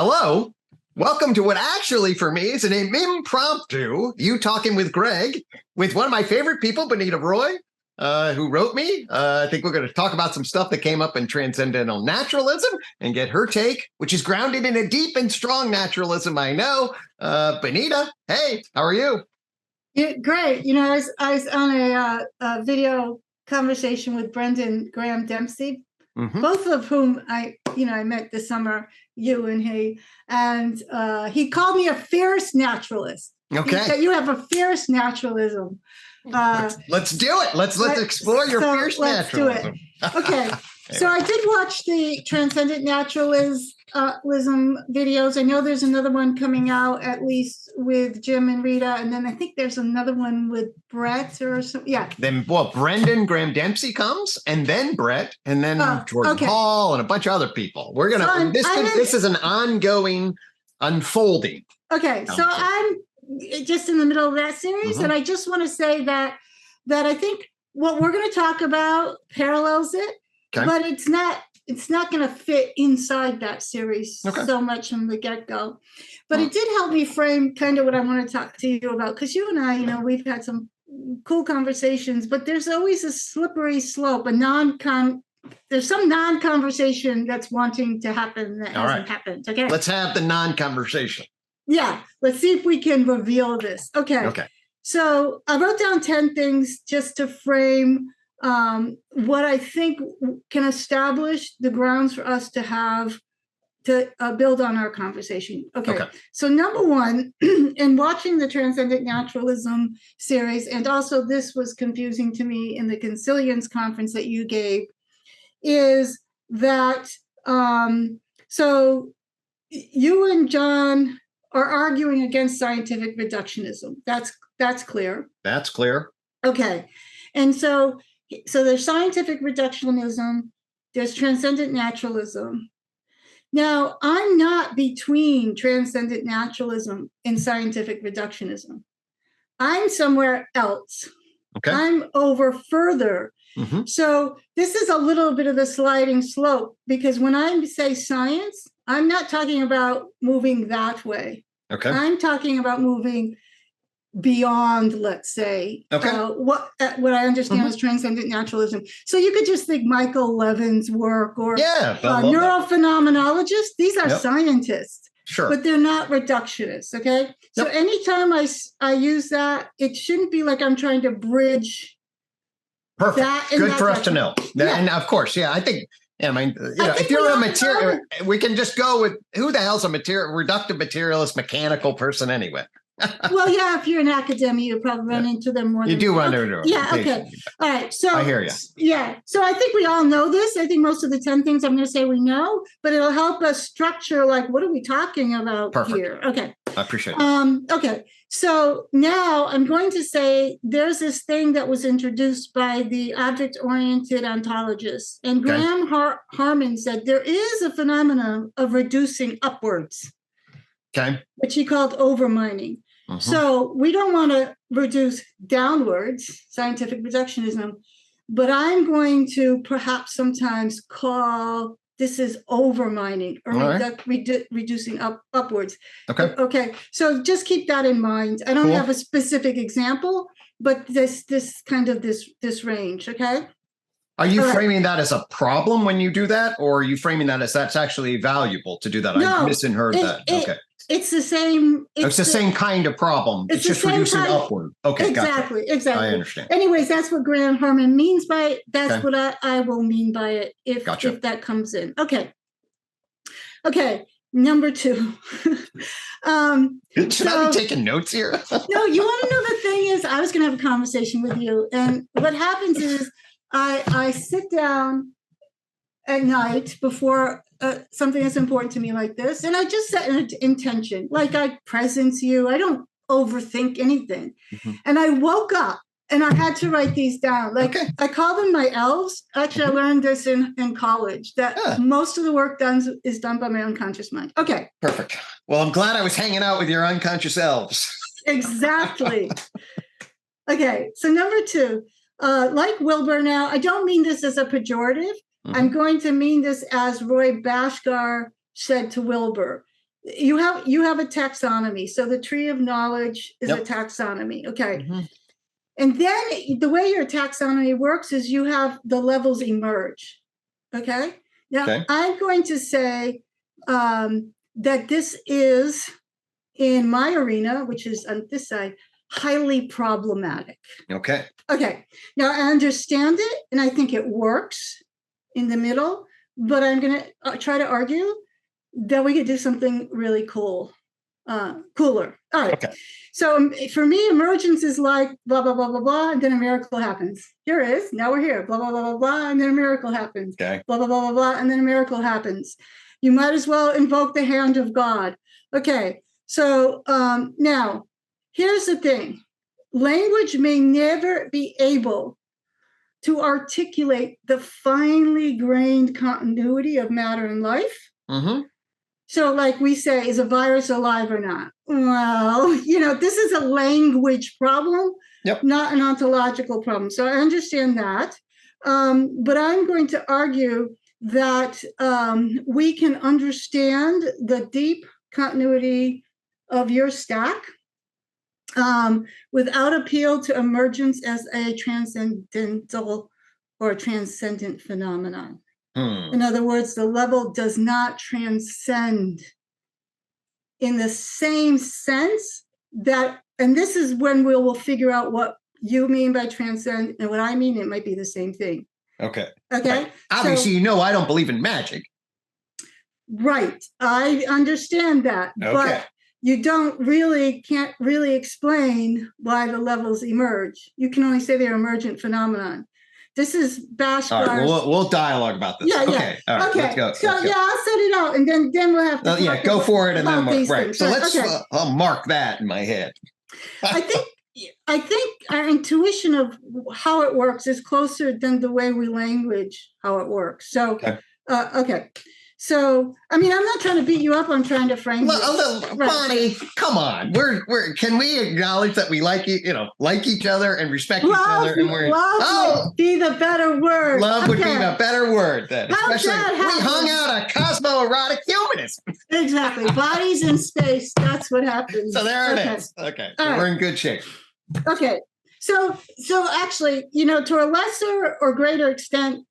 Hello. Welcome to what actually for me is an impromptu UTOKing with Gregg with one of my favorite people, Bonnita Roy, who wrote me. I think we're going to talk about some stuff that came up in Transcendental Naturalism and get her take, which is grounded in a deep and strong naturalism, I know. Bonnita, hey, how are you? Yeah, great. I was on a video conversation with Brendan Graham Dempsey, both of whom I met this summer, you and he, and he called me a fierce naturalist. Okay. He said, you have a fierce naturalism. Let's do it. Let's explore your fierce naturalism. Do it. Okay. So I did watch the Transcendent Naturalism videos. I know there's another one coming out, at least with Jim and Rita, and then I think there's another one with Brett or something. Yeah. Then, Brendan Graham Dempsey comes, and then Brett, and then Jordan Hall, and a bunch of other people. We're gonna. This is an ongoing unfolding. Okay, so I'm just in the middle of that series, and I just want to say that I think what we're going to talk about parallels it. Okay. But it's not going to fit inside that series so much from the get-go. But it did help me frame kind of what I want to talk to you about, because you and I, we've had some cool conversations, but there's always a slippery slope, there's some non-conversation that's wanting to happen that hasn't happened. Okay. Let's have the non-conversation. Yeah. Let's see if we can reveal this. Okay. So I wrote down 10 things just to frame what I think can establish the grounds for us to build on our conversation. Okay. So number one, in watching the Transcendent Naturalism series, and also this was confusing to me in the Consilience conference that you gave, is that so you and John are arguing against scientific reductionism. That's clear. That's clear. Okay. And so there's scientific reductionism, there's transcendent naturalism. Now, I'm not between transcendent naturalism and scientific reductionism. I'm somewhere else. Okay. I'm over further. So this is a little bit of the sliding slope, because when I say science, I'm not talking about moving that way. Okay. I'm talking about moving beyond, let's say, what I understand as transcendent naturalism. So you could just think Michael Levin's work, or neurophenomenologists. These are scientists, but they're not reductionists. Okay. So anytime I use that, it shouldn't be like I'm trying to bridge. Perfect. Good for us to know. And of course, I think. Yeah, I mean, if you're a material, we can just go with who the hell's a reductive materialist mechanical person anyway. Well, if you're in academia, you probably run into them more. You do run into them. Yeah. Okay. All right. So I hear you. Yeah. So I think we all know this. I think most of the 10 things I'm going to say we know, but it'll help us structure, like, what are we talking about here? Okay. I appreciate it. Okay. So now I'm going to say there's this thing that was introduced by the object-oriented ontologists, and Graham Harman said there is a phenomenon of reducing upwards. Okay. Which he called overmining. So we don't want to reduce downwards, scientific reductionism, but I'm going to perhaps sometimes call this is overmining, or reducing upwards. Okay. So just keep that in mind. I don't have a specific example, but this kind of this range. Okay. Are you framing that as a problem when you do that, or are you framing that as that's actually valuable to do that? I misheard that. Okay. It's the same. It's the same kind of problem. It's just reducing upward. Okay, exactly. Gotcha. Exactly. I understand. Anyways, that's what Graham Harman means by it. That's what I will mean by it if that comes in. Okay. Number 2. Should I be taking notes here? No, you want to know the thing is, I was going to have a conversation with you, and what happens is I sit down at night before something that's important to me like this, and I just set an intention, like I presence you. I don't overthink anything. And I woke up and I had to write these down. Like I call them my elves. Actually, I learned this in college, that most of the work is done by my unconscious mind. Okay. Perfect. Well, I'm glad I was hanging out with your unconscious elves. Exactly. Okay. So number 2, like Wilbur now, I don't mean this as a pejorative. I'm going to mean this as Roy Bhaskar said to Wilbur. you have a taxonomy. So the tree of knowledge is a taxonomy. Okay. Mm-hmm. And then the way your taxonomy works is you have the levels emerge. Okay. Now I'm going to say that this is, in my arena, which is on this side, highly problematic. Okay. Okay. Now I understand it, and I think it works in the middle, but I'm going to try to argue that we could do something really cooler. All right. Okay. So for me, emergence is like blah, blah, blah, blah, blah, and then a miracle happens. Here it is. Now we're here. Blah, blah, blah, blah, blah, and then a miracle happens. Okay. Blah, blah, blah, blah, blah, and then a miracle happens. You might as well invoke the hand of God. Okay. So now, here's the thing. Language may never be able to articulate the finely grained continuity of matter and life. Mm-hmm. So like we say, is a virus alive or not? Well, this is a language problem, not an ontological problem. So I understand that. But I'm going to argue that we can understand the deep continuity of your stack without appeal to emergence as a transcendental or transcendent phenomenon. In other words, the level does not transcend in the same sense that, and this is when we will figure out what you mean by transcend and what I mean. It might be the same thing. Okay. Right. Obviously, I don't believe in magic. Right. I understand that. Okay. But you can't really explain why the levels emerge. You can only say they're emergent phenomenon. This is Bashbar's. All right, we'll dialogue about this. Yeah, okay. All right, let's go. So I'll set it out, and then we'll have to. Go for it, and then right. So let's. I'll mark that in my head. I think our intuition of how it works is closer than the way we language how it works. So, okay. So, I'm not trying to beat you up. I'm trying to frame this. Bonnie, come on. Can we acknowledge that we like each other and respect each other? And would be the better word. Love would be the better word then. Especially we hung out a cosmoerotic humanism. Exactly. Bodies in space. That's what happens. So there it is. Okay. So we're in good shape. Okay. So actually, to a lesser or greater extent,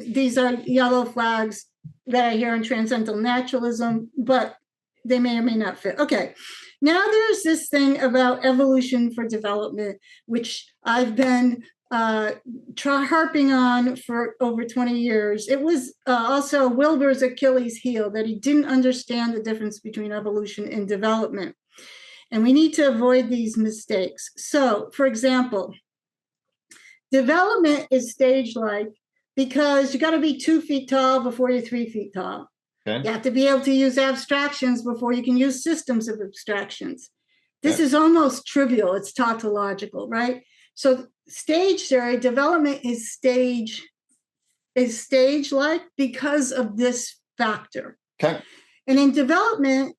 these are yellow flags that I hear in Transcendent Naturalism, but they may or may not fit. Okay, now there's this thing about evolution for development, which I've been harping on for over 20 years. It was also Wilbur's Achilles heel that he didn't understand the difference between evolution and development. And we need to avoid these mistakes. So, for example, development is stage-like, because you got to be 2 feet tall before you're 3 feet tall. Okay. You have to be able to use abstractions before you can use systems of abstractions. This is almost trivial. It's tautological, right? So stage theory, development is stage-like because of this factor. Okay. And in development,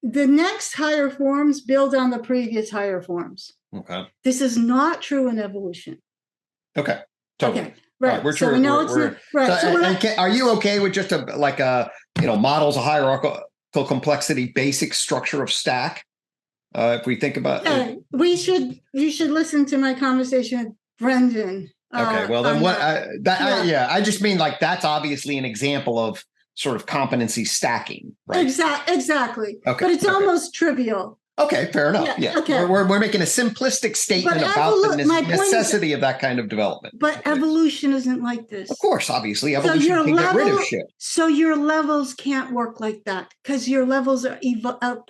the next higher forms build on the previous higher forms. Okay. This is not true in evolution. Okay. Totally. Okay. Right. We're true. So we know it's not, right. So are you okay with just models a hierarchical complexity, basic structure of stack? If we think about you should listen to my conversation with Brendan. Okay. Well, then I just mean that's obviously an example of sort of competency stacking, right? Exactly. Okay. But it's almost trivial. Okay, fair enough. Yeah. Okay. We're making a simplistic statement about the necessity of that kind of development. But evolution isn't like this. Of course, obviously, evolution can get rid of shit. So your levels can't work like that because your levels are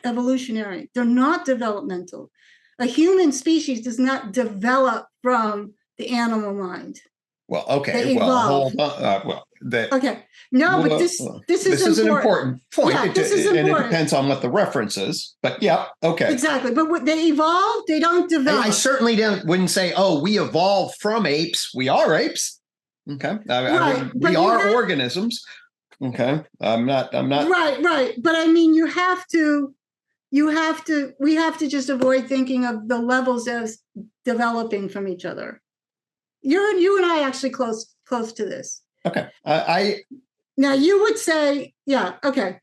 evolutionary. They're not developmental. A human species does not develop from the animal mind. Well, okay. Okay. No, but this is an important point. Yeah, this is important. And it depends on what the reference is. But yeah, okay. Exactly. But what they evolve, they don't develop. I certainly wouldn't say, we evolved from apes. We are apes. Okay. We are organisms. Okay. I'm not. Right. But I mean, we have to just avoid thinking of the levels as developing from each other. You and I actually close to this. Okay. Now you would say, yeah, okay.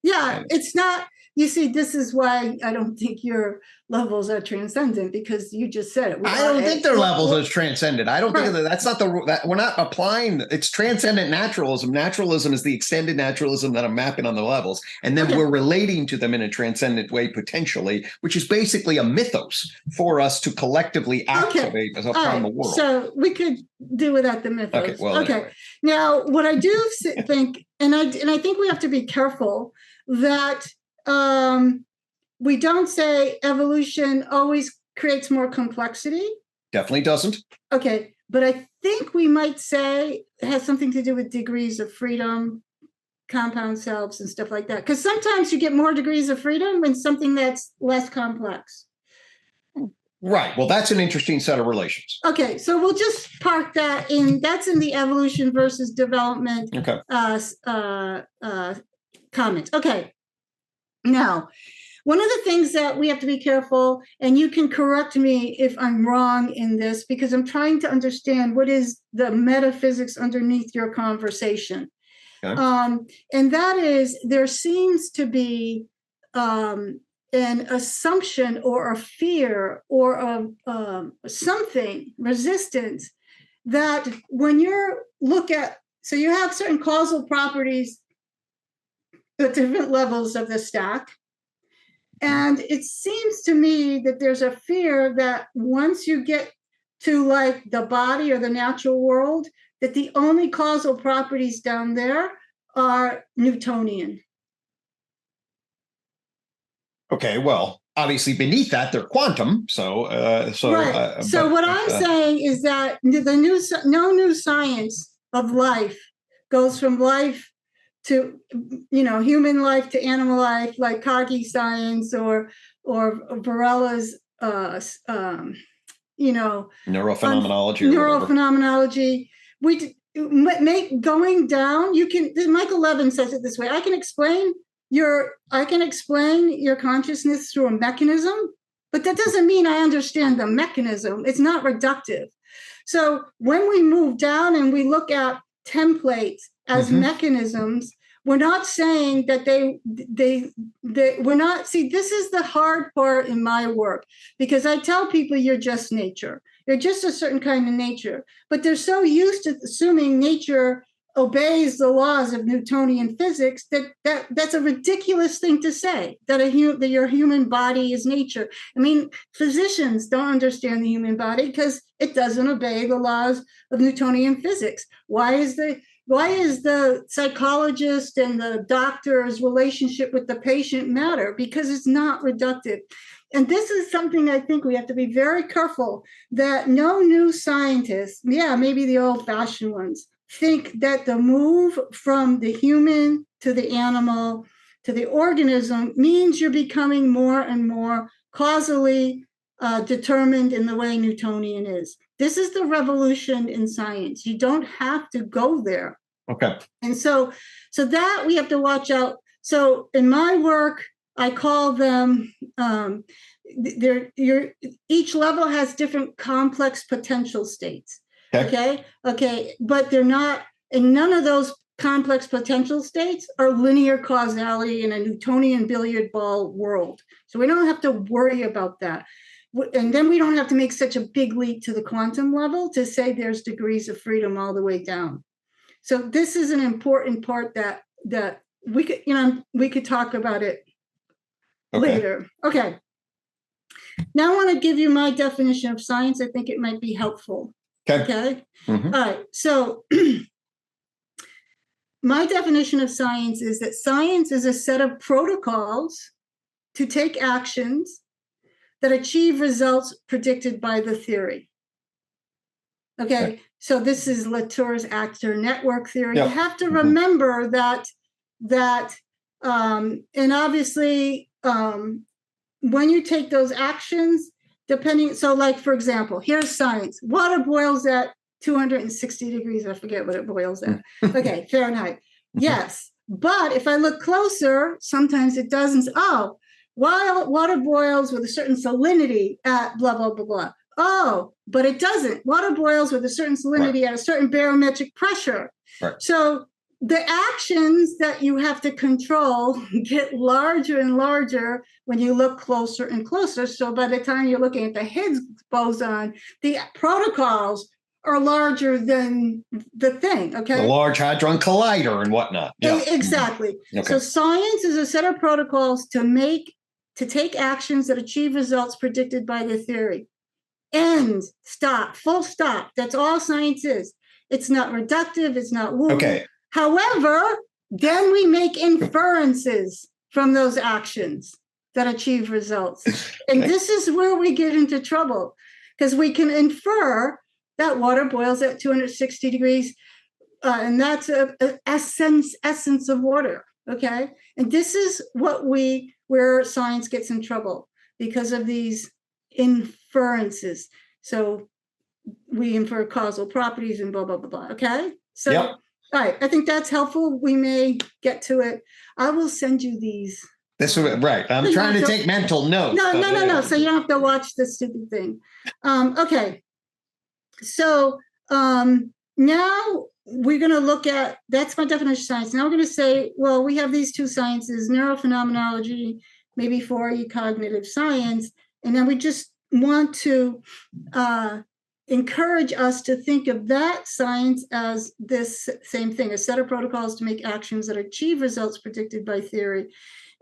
Yeah, it's not. You see, this is why I don't think your levels are transcendent, because you just said it. I don't think their levels are transcendent. I don't think that's not that we're not applying. It's transcendent naturalism. Naturalism is the extended naturalism that I'm mapping on the levels, and then we're relating to them in a transcendent way potentially, which is basically a mythos for us to collectively activate upon the world. So we could do without the mythos. Okay. Well, anyway. Now, what I do think, and I think we have to be careful that we don't say evolution always creates more complexity. Definitely doesn't. Okay, but I think we might say it has something to do with degrees of freedom, compound selves, and stuff like that. Because sometimes you get more degrees of freedom in something that's less complex. Right. Well, that's an interesting set of relations. Okay, so we'll just park that in. That's in the evolution versus development comment. Okay. Now, one of the things that we have to be careful, and you can correct me if I'm wrong in this, because I'm trying to understand what is the metaphysics underneath your conversation. Okay. And that is, there seems to be an assumption or a fear or a something, resistance, that when you look at, so you have certain causal properties at different levels of the stack. And it seems to me that there's a fear that once you get to like the body or the natural world, that the only causal properties down there are Newtonian. Okay, well, obviously beneath that, they're quantum. So what I'm saying is that no new science of life goes from life to, human life to animal life, like Kagi science or Varela's, neurophenomenology. We make going down. You can. Michael Levin says it this way: I can explain your consciousness through a mechanism, but that doesn't mean I understand the mechanism. It's not reductive. So when we move down and we look at templates as mechanisms, we're not saying that we're not. See, this is the hard part in my work, because I tell people you're just nature. You're just a certain kind of nature, but they're so used to assuming nature obeys the laws of Newtonian physics that's a ridiculous thing to say, that your human body is nature. I mean, physicians don't understand the human body because it doesn't obey the laws of Newtonian physics. Why is the psychologist and the doctor's relationship with the patient matter? Because it's not reductive. And this is something I think we have to be very careful that no new scientists, maybe the old-fashioned ones, think that the move from the human to the animal to the organism means you're becoming more and more causally determined in the way Newtonian is. This is the revolution in science. You don't have to go there. Okay. And so that we have to watch out. So in my work, I call them, each level has different complex potential states. Okay. But they're not, and none of those complex potential states are linear causality in a Newtonian billiard ball world. So we don't have to worry about that. And then we don't have to make such a big leap to the quantum level to say there's degrees of freedom all the way down. So this is an important part that we could talk about it later. Okay. Now I want to give you my definition of science. I think it might be helpful. Okay. Mm-hmm. All right. So my definition of science is that science is a set of protocols to take actions that achieve results predicted by the theory. Okay. So this is Latour's actor network theory. You have to remember that and obviously when you take those actions, so like, for example, here's science. Water boils at 260 degrees. I forget what it boils at. Okay, Fahrenheit. Yes. But if I look closer, sometimes it doesn't. Oh, while water boils with a certain salinity at blah, blah, blah, blah. Oh, but it doesn't. Water boils with a certain salinity at a certain barometric pressure. Right. So the actions that you have to control get larger and larger when you look closer and closer. So by the time you're looking at the Higgs boson, the protocols are larger than the thing, okay? The Large Hadron Collider and whatnot. Yeah. Exactly. Okay. So science is a set of protocols to take actions that achieve results predicted by the theory. End, stop, full stop. That's all science is. It's not reductive, it's not woo. Okay. However, then we make inferences from those actions that achieve results. And this is where we get into trouble, because we can infer that water boils at 260 degrees, and that's an essence of water, okay? And this is where science gets in trouble, because of these inferences. So we infer causal properties and blah, blah, blah, blah, okay? So, yep. All right, I think that's helpful. We may get to it. I will send you these. This is right. I'm trying to take mental notes. No. So you don't have to watch this stupid thing. Okay. So now we're going to look at, that's my definition of science. Now we're going to say, well, we have these two sciences, neurophenomenology, maybe 4E cognitive science. And then we just want to encourage us to think of that science as this same thing, a set of protocols to make actions that achieve results predicted by theory.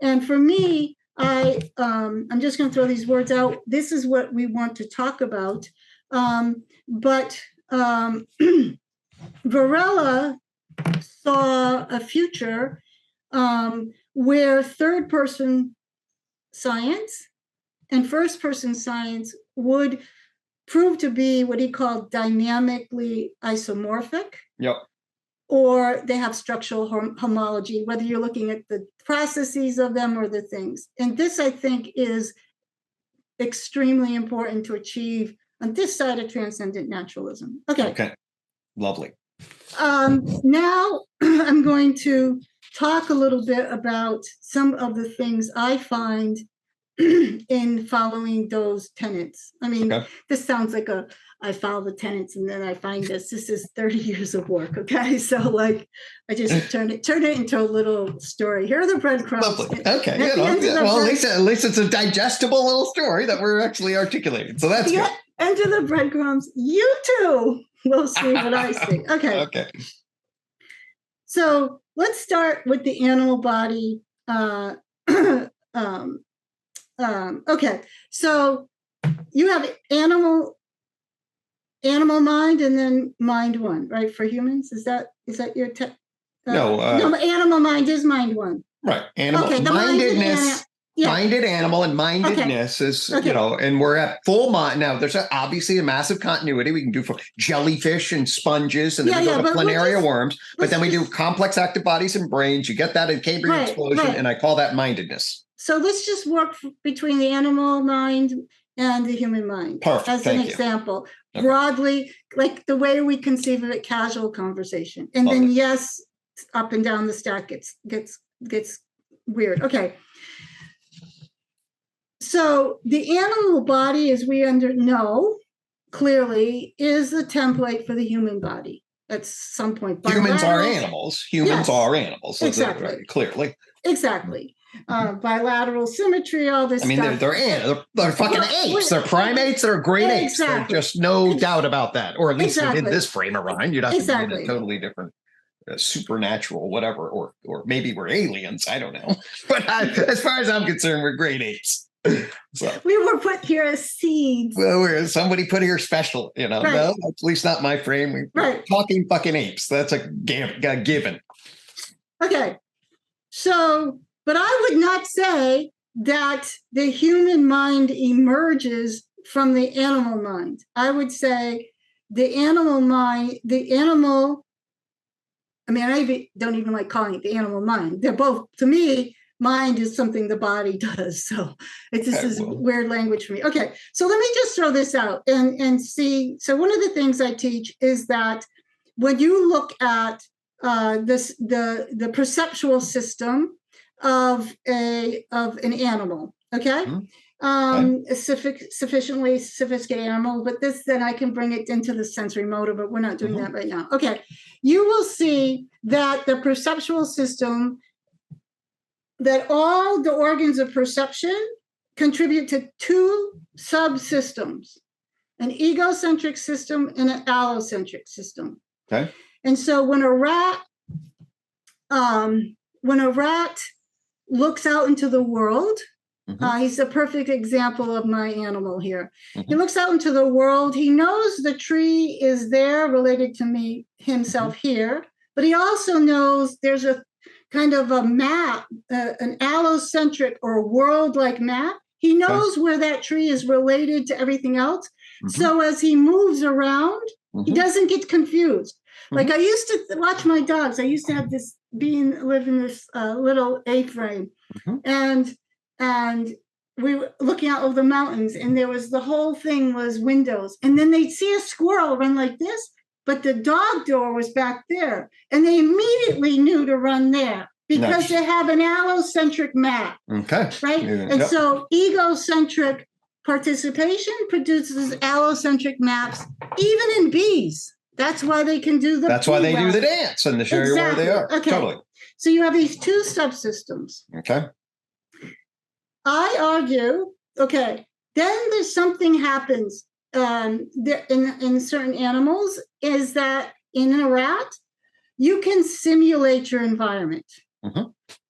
And for me, I'm just going to throw these words out. This is what we want to talk about. But Varela saw a future where third-person science and first-person science would prove to be what he called dynamically isomorphic. Yep. Or they have structural homology, whether you're looking at the processes of them or the things. And this, I think, is extremely important to achieve on this side of transcendent naturalism. Okay. Lovely. Now I'm going to talk a little bit about some of the things I find in following those tenets. I mean, this sounds like I follow the tenets and then I find this. This is 30 years of work, okay? So like, I just turned it into a little story. Here are the breadcrumbs. Lovely. Okay. Well, at least it's a digestible little story that we're actually articulating. So that's good. End of the breadcrumbs. You too will see what I see. Okay. Okay. So let's start with the animal body. Okay, so you have animal mind and then mind one, right? For humans, is that your no? Animal mind is mind one, right? Animal mindedness, minded animal, and mindedness is and we're at full mind now. There's obviously a massive continuity we can do for jellyfish and sponges, and then we go to planaria worms. But then we do complex active bodies and brains. You get that in Cambrian explosion, and I call that mindedness. So let's just work between the animal mind and the human mind. Perfect. As an example. Okay. Broadly, like the way we conceive of it, casual conversation. And then yes, up and down the stack gets weird. Okay. So the animal body, as we know clearly, is the template for the human body at some point. Humans are animals. Humans are animals. Exactly. Clearly. Exactly. Bilateral symmetry, all this stuff. They're fucking apes. They're primates. They're great apes. There's just no doubt about that. Or at least within this frame of mind, you'd have to be in a totally different supernatural whatever. Or maybe we're aliens. I don't know. But as far as I'm concerned, we're great apes. So we were put here as seeds. Well, somebody put here special, No, at least not my frame. We're talking fucking apes. That's a given. Okay. So, but I would not say that the human mind emerges from the animal mind. I would say the animal mind, I don't even like calling it the animal mind. They're both, to me, mind is something the body does. So this is weird language for me. Okay, so let me just throw this out and see. So one of the things I teach is that when you look at the perceptual system of an animal, okay? sufficiently sophisticated animal, but then I can bring it into the sensory motor, but we're not doing that right now. Okay, you will see that the perceptual system, that all the organs of perception contribute to two subsystems, an egocentric system and an allocentric system. Okay. And so when a rat looks out into the world, he's a perfect example of my animal here. He looks out into the world. He knows the tree is there related to himself here, but he also knows there's a kind of a map, an allocentric or world-like map. He knows where that tree is related to everything else. So as he moves around, he doesn't get confused. Like I used to watch my dogs. I used to have this live in this little A-frame, and we were looking out over the mountains, and there was the whole thing was windows, and then they'd see a squirrel run like this, but the dog door was back there, and they immediately knew to run there because they have an allocentric map. Okay, right, and so egocentric participation produces allocentric maps, even in bees. That's why they can do the. That's why they do the dance and show you where they are. Okay. Totally. So you have these two subsystems. Okay. I argue. Okay. Then there's something happens in certain animals. Is that in a rat, you can simulate your environment.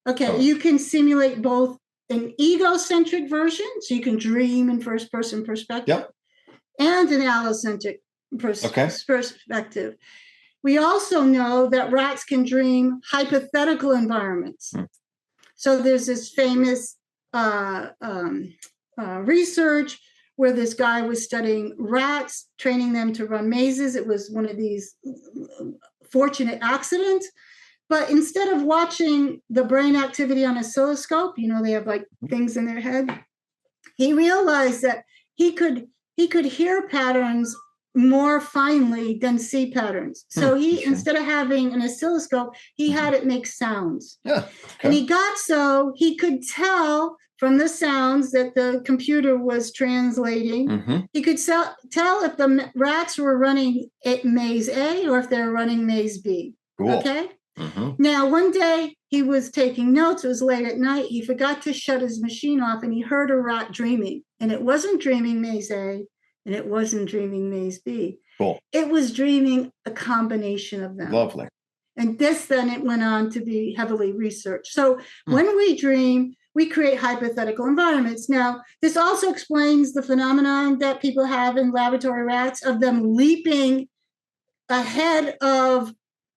Okay. You can simulate both an egocentric version, so you can dream in first-person perspective, and an allocentric perspective. We also know that rats can dream hypothetical environments. So there's this famous research where this guy was studying rats, training them to run mazes. It was one of these fortunate accidents. But instead of watching the brain activity on oscilloscope, they have like things in their head, he realized that he could hear patterns more finely than see patterns. So instead of having an oscilloscope, he had it make sounds. And he could tell from the sounds that the computer was translating. He could tell if the rats were running maze A or if they were running maze B. Cool. Okay. Now, one day he was taking notes. It was late at night. He forgot to shut his machine off, and he heard a rat dreaming. And it wasn't dreaming maze A, and it wasn't dreaming maze B. Cool. It was dreaming a combination of them. Lovely. And then it went on to be heavily researched. So when we dream, we create hypothetical environments. Now, this also explains the phenomenon that people have in laboratory rats of them leaping ahead of.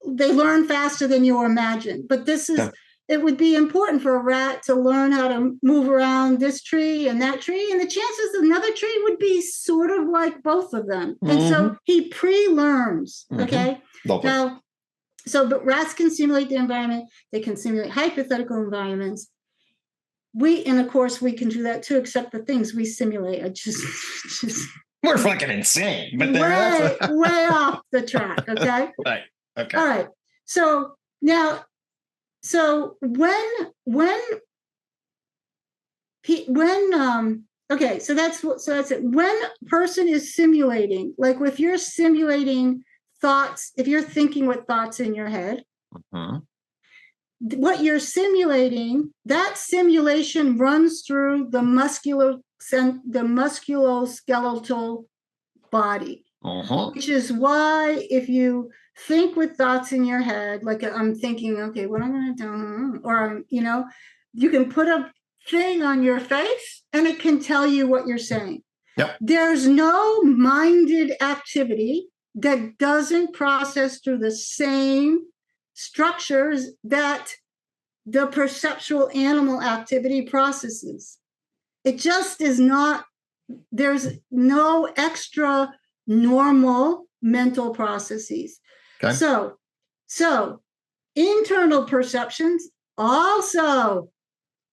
They learn faster than you imagine. But it would be important for a rat to learn how to move around this tree and that tree. And the chances another tree would be sort of like both of them. And so he pre-learns, okay? Now, but rats can simulate the environment. They can simulate hypothetical environments. And of course, we can do that too, except the things we simulate are just we're fucking insane. But way off the track, okay? Right. Okay. All right. So now, okay, so that's it. When a person is simulating, like if you're simulating thoughts, if you're thinking with thoughts in your head, what you're simulating, that simulation runs through the musculoskeletal body, which is why if you think with thoughts in your head, like I'm thinking, okay, what am I going to do? Or, you can put a thing on your face and it can tell you what you're saying. Yep. There's no minded activity that doesn't process through the same structures that the perceptual animal activity processes. It just is not, there's no extra normal mental processes. Okay. So internal perceptions also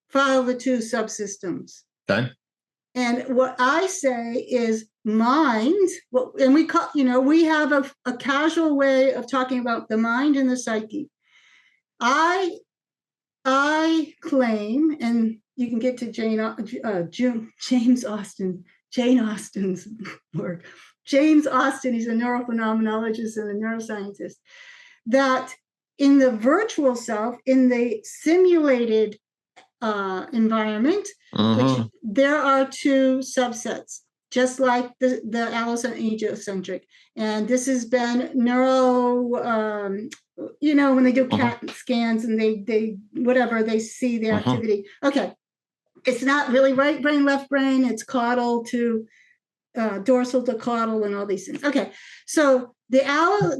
follow the two subsystems. Okay. And what I say is mind, and we call, we have a casual way of talking about the mind and the psyche. I claim, and you can get to Jane Austen's work. James Austin, he's a neurophenomenologist and a neuroscientist, that in the virtual self, in the simulated environment, which there are two subsets, just like the allocentric and egocentric. And this has been when they do CAT scans and they whatever, they see the activity. Okay. It's not really right brain, left brain. It's caudal to dorsal to caudal and all these things. Okay. So the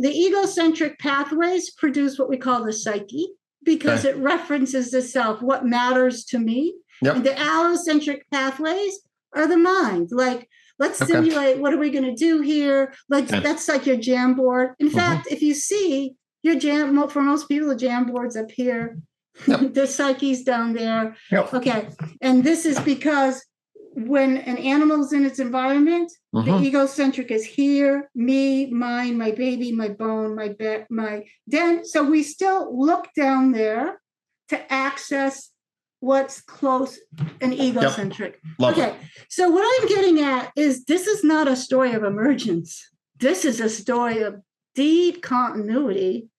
egocentric pathways produce what we call the psyche, because it references the self, what matters to me. Yep. And the allocentric pathways are the mind. Like, let's simulate, what are we going to do here? That's like your jam board. In fact, if you see your jam, for most people, the jam board's up here. Yep. The psyche's down there. Yep. Okay. And this is because when an animal's in its environment, the egocentric is here, me, mine, my baby, my bone, my bed, my den. So we still look down there to access what's close and egocentric. Yep. Okay. So what I'm getting at is this is not a story of emergence. This is a story of deep continuity.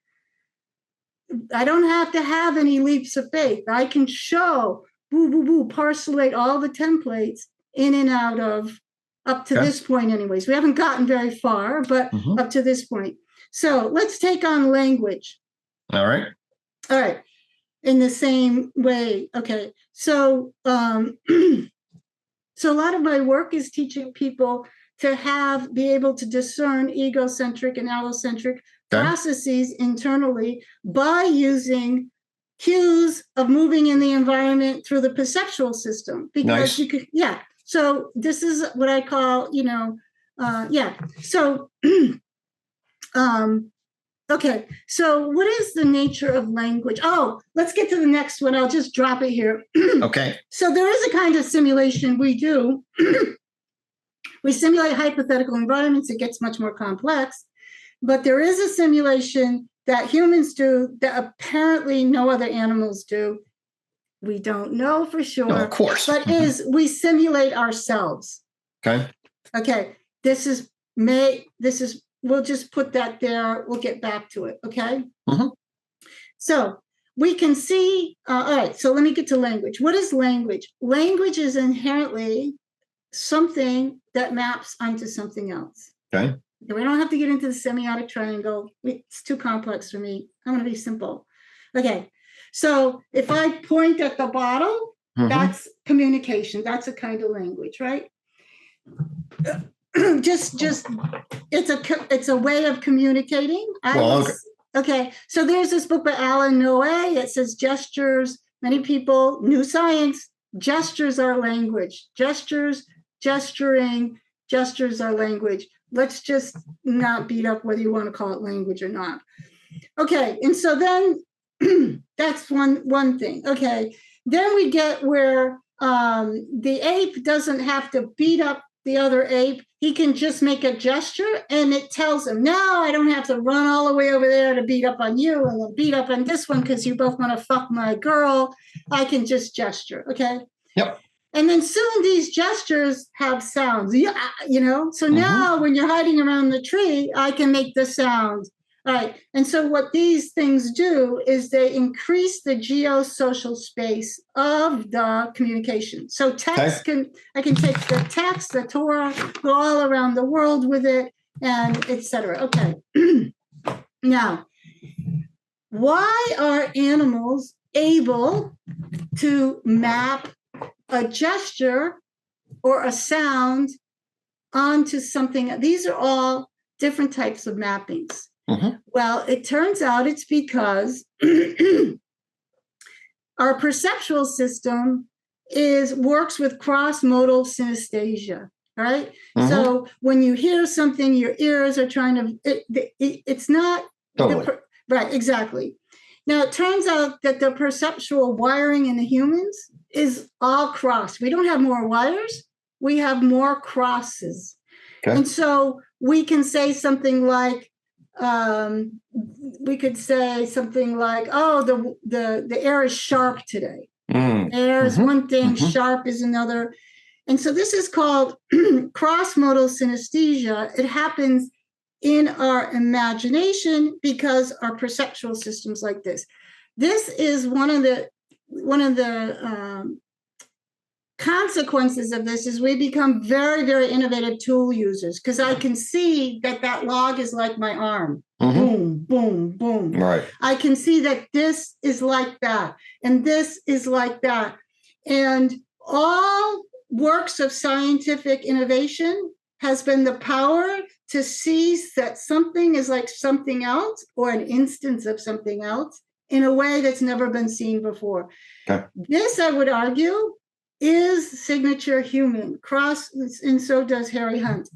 I don't have to have any leaps of faith. I can show, parcelate all the templates in and out of, up to this point anyways. We haven't gotten very far, but up to this point. So let's take on language. All right. In the same way. Okay. So, so a lot of my work is teaching people to be able to discern egocentric and allocentric processes internally by using cues of moving in the environment through the perceptual system. Because you could, so this is what I call, So, okay. So what is the nature of language? Oh, let's get to the next one. I'll just drop it here. Okay. So there is a kind of simulation we do. We simulate hypothetical environments. It gets much more complex. But there is a simulation that humans do that apparently no other animals do. We don't know for sure. No, of course. But we simulate ourselves. Okay. Okay. We'll just put that there. We'll get back to it. Okay. So we can see, all right. So let me get to language. What is language? Language is inherently something that maps onto something else. Okay. We don't have to get into the semiotic triangle. It's too complex for me. I'm going to be simple. Okay. So if I point at the bottle, that's communication. That's a kind of language, right? Just it's a way of communicating. Okay. So there's this book by Alan Noe. It says gestures. Many people, new science, gestures are language. Gesturing, gestures are language. Let's just not beat up whether you want to call it language or not. Okay, and so then that's one thing. Okay, then we get where the ape doesn't have to beat up the other ape. He can just make a gesture and it tells him, no, I don't have to run all the way over there to beat up on you and then beat up on this one because you both want to fuck my girl. I can just gesture, okay? Yep. And then soon these gestures have sounds, So now when you're hiding around the tree, I can make the sound. All right. And so what these things do is they increase the geosocial space of the communication. So I can take the text, the Torah, go all around the world with it, and et cetera. Okay. Now, why are animals able to map a gesture or a sound onto something? These are all different types of mappings. Well, it turns out it's because our perceptual system works with cross-modal synesthesia, right? So when you hear something, your ears are trying to, it's not, right, exactly. Now, it turns out that the perceptual wiring in the humans is all crossed. We don't have more wires. We have more crosses. Okay. And so we can say something like, oh, the air is sharp today. And Air is one thing, sharp is another. And so this is called cross-modal synesthesia. It happens in our imagination because our perceptual systems like this. This is one of the consequences of this is we become very, very innovative tool users, because I can see that log is like my arm. Boom, boom, boom. Right. I can see that this is like that, and this is like that. And all works of scientific innovation has been the power to see that something is like something else, or an instance of something else, in a way that's never been seen before. Okay. This, I would argue, is signature human and so does Harry Hunt.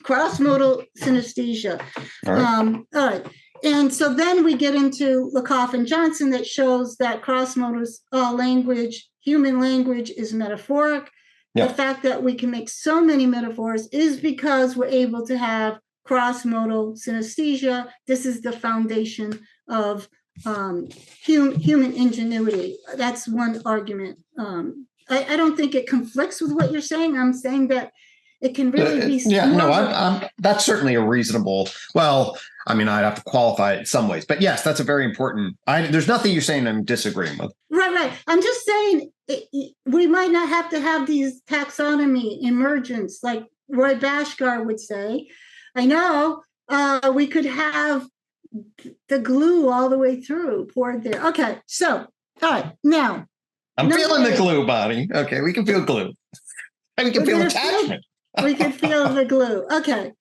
Cross-modal synesthesia. All right. All right. And so then we get into Lakoff and Johnson that shows that cross-modal language, human language, is metaphoric. Yep. The fact that we can make so many metaphors is because we're able to have cross-modal synesthesia. This is the foundation of human ingenuity. That's one argument. I don't think it conflicts with what you're saying. I'm saying that it can really be. That's certainly a reasonable. Well, I mean, I'd have to qualify it in some ways, but yes, that's a very important. There's nothing you're saying I'm disagreeing with. Right. I'm just saying we might not have to have these taxonomy emergence, like Roy Bhaskar would say. I know we could have the glue all the way through poured there. Okay, so all right, now I'm feeling the glue, Bonnie. Okay, we can feel glue. And we can feel attachment. We can feel the glue. Okay.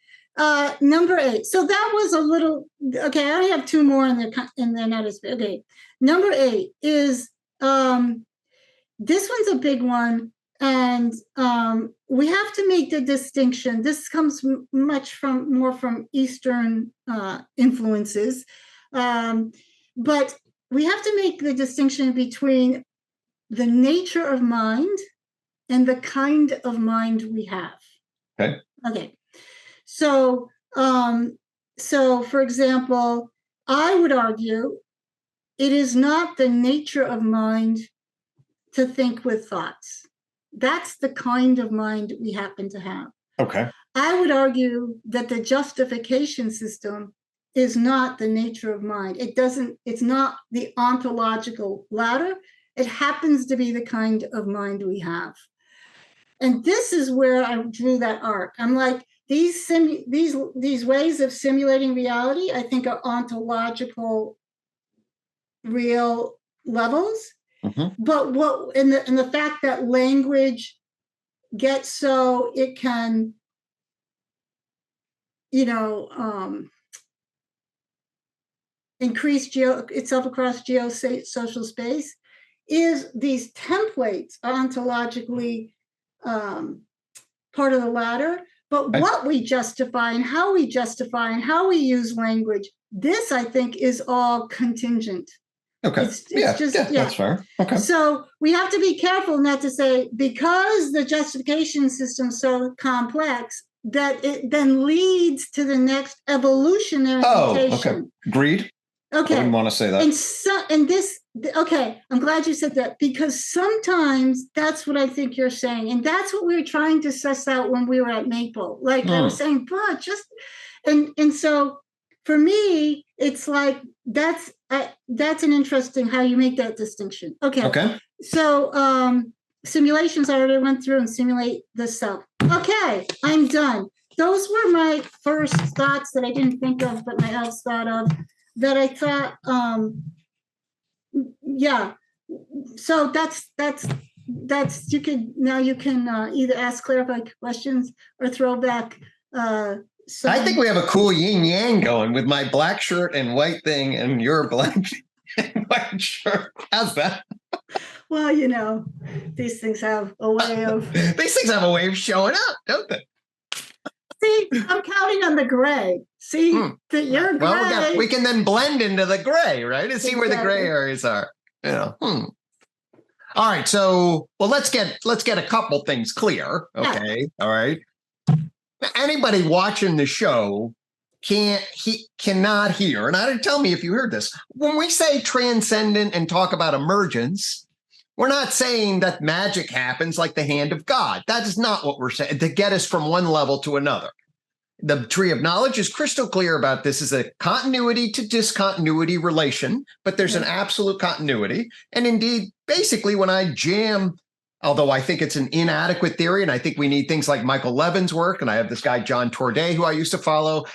Number 8. So that was a little, okay, I only have 2 more in the notice. Okay. Number 8 is, this one's a big one. And we have to make the distinction. This comes more from Eastern influences. But we have to make the distinction between the nature of mind and the kind of mind we have. Okay. So for example, I would argue it is not the nature of mind to think with thoughts. That's the kind of mind we happen to have. Okay. I would argue that the justification system is not the nature of mind. It's not the ontological ladder. It happens to be the kind of mind we have. And this is where I drew that arc. I'm like, these ways of simulating reality, I think, are ontological, real levels. But what in the fact that language gets so it can, increase itself across geosocial space, is these templates are ontologically part of the ladder. But what we justify and how we justify and how we use language, this, I think, is all contingent. Okay. That's fair. Okay. So we have to be careful not to say, because the justification system's so complex, that it then leads to the next evolutionary mutation. Okay. Agreed. Okay. I wouldn't want to say that. Okay, I'm glad you said that, because sometimes that's what I think you're saying. And that's what we were trying to suss out when we were at Maple. Like I was saying, but and so for me, it's like, that's an interesting how you make that distinction. Okay. So simulations I already went through and simulate the self. Okay, I'm done. Those were my first thoughts that I didn't think of, but my else thought of, that I thought, so that's you can either ask clarifying questions or throw back. I think we have a cool yin yang going with my black shirt and white thing and your black and white shirt. How's that? Well, these things have a way of showing up, don't they? See, I'm counting on the gray. See that you're gray. Well, we can then blend into the gray, right? And see where the gray areas are. All right. So, let's get a couple things clear. Okay. Yeah. All right. Anybody watching the show cannot hear, and tell me if you heard this. When we say transcendent and talk about emergence, We're not saying that magic happens like the hand of God. That is not what we're saying, to get us from one level to another. The tree of knowledge is crystal clear about this is a continuity to discontinuity relation, but there's an absolute continuity. And indeed, basically, when I jam, although I think it's an inadequate theory, and I think we need things like Michael Levin's work, and I have this guy, John Torday, who I used to follow.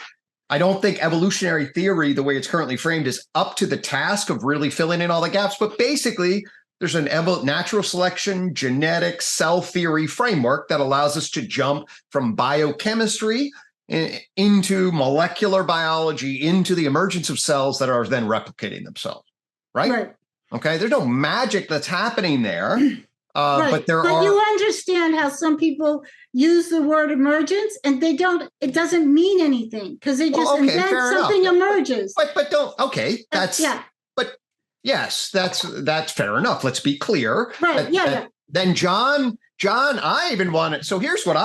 I don't think evolutionary theory, the way it's currently framed, is up to the task of really filling in all the gaps. But basically, there's an natural selection, genetic, cell theory framework that allows us to jump from biochemistry into molecular biology, into the emergence of cells that are then replicating themselves, right? Okay, there's no magic that's happening there, but there are. But you understand how some people use the word emergence and they don't. It doesn't mean anything because they just invent something emerges. But don't. Okay, that's But yes, that's fair enough. Let's be clear. Right. Then John, I even wanted, so here's what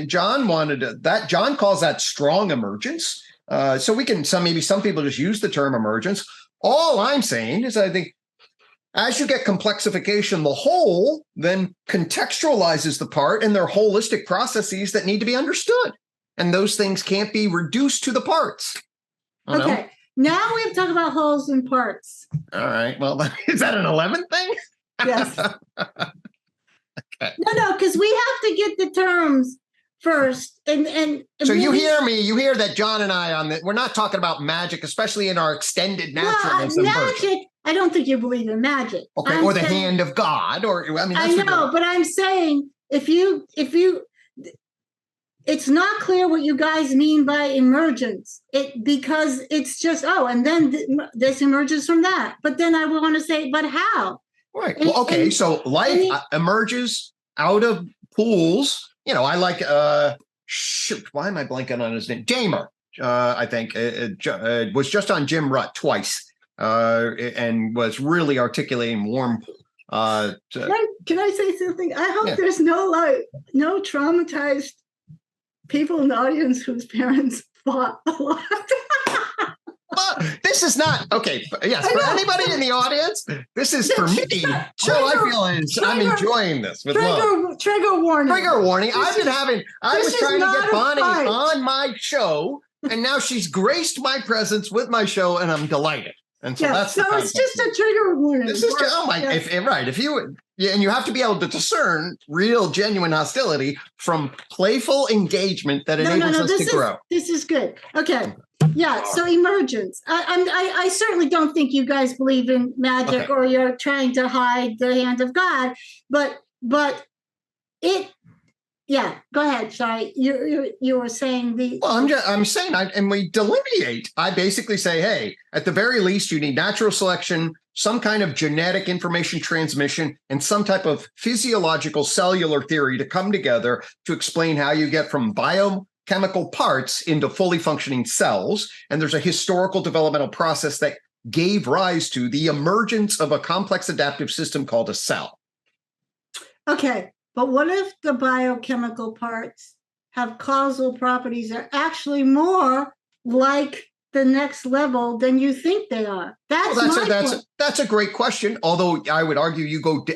John wanted that. John calls that strong emergence. So we can, maybe some people just use the term emergence. All I'm saying is I think as you get complexification, the whole then contextualizes the part, and they're holistic processes that need to be understood. And those things can't be reduced to the parts. Okay. Now we have to talk about wholes and parts. All right. Well, is that an 11th thing? Yes. Okay. No, because we have to get the terms first. And so you hear that John and I we're not talking about magic, especially in our extended naturalism. Magic, I don't think you believe in magic. Okay, or the hand of God, I know, but I'm saying if you it's not clear what you guys mean by emergence. Because it's just, and then this emerges from that. But then I want to say, but how? Right. Well, okay. So life emerges out of pools. I like, why am I blanking on his name? Damer, I think, was just on Jim Rutt twice and was really articulating warm. Can I say something? I hope there's no traumatized people in the audience whose parents fought a lot. This is not okay. Yes, for anybody in the audience, this is for me. All I feel is I'm enjoying this with love. Trigger warning. Trigger warning. I was trying to get Bonnie on my show, and now she's graced my presence with my show, and I'm delighted. And so it's just a trigger warning. This is if you and you have to be able to discern real, genuine hostility from playful engagement that enables us to grow. This is good. Okay. Yeah. So emergence. I certainly don't think you guys believe in magic or you're trying to hide the hand of God, but it. Yeah, go ahead, Shai. You were saying the. Well, I'm saying, and we delineate. I basically say, hey, at the very least, you need natural selection, some kind of genetic information transmission, and some type of physiological cellular theory to come together to explain how you get from biochemical parts into fully functioning cells. And there's a historical developmental process that gave rise to the emergence of a complex adaptive system called a cell. Okay. But what if the biochemical parts have causal properties that are actually more like the next level than you think they are? That's a great question. Although I would argue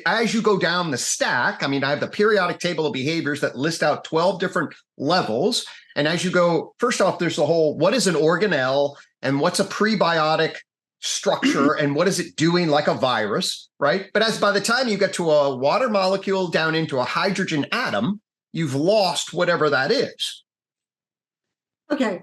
as you go down the stack. I mean, I have the periodic table of behaviors that list out 12 different levels. And as you go, first off, there's the whole, what is an organelle and what's a prebiotic structure and what is it doing like a virus, right? But by the time you get to a water molecule down into a hydrogen atom, you've lost whatever that is. Okay.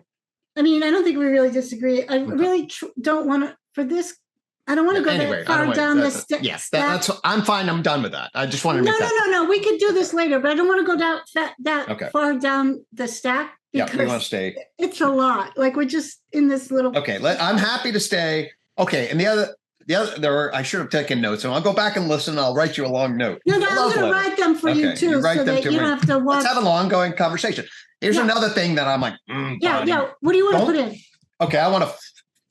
I mean, I don't think we really disagree. I really don't want to, for this, I don't want to go that far down the stack. Yes, that's, I'm fine. I'm done with that. I just want to make that. No. We could do this later, but I don't want to go down that far down the stack. Yeah, we want to stay. It's a lot. Like we're just in this little. Okay, I'm happy to stay. Okay, and the other, I should have taken notes, and I'll go back and listen. I'll write you a long note. No, I'm going to write them for you too, so that you don't have to watch. Let's have an ongoing conversation. Here's another thing that I'm like, yeah. What do you want to put in? Okay, I want to.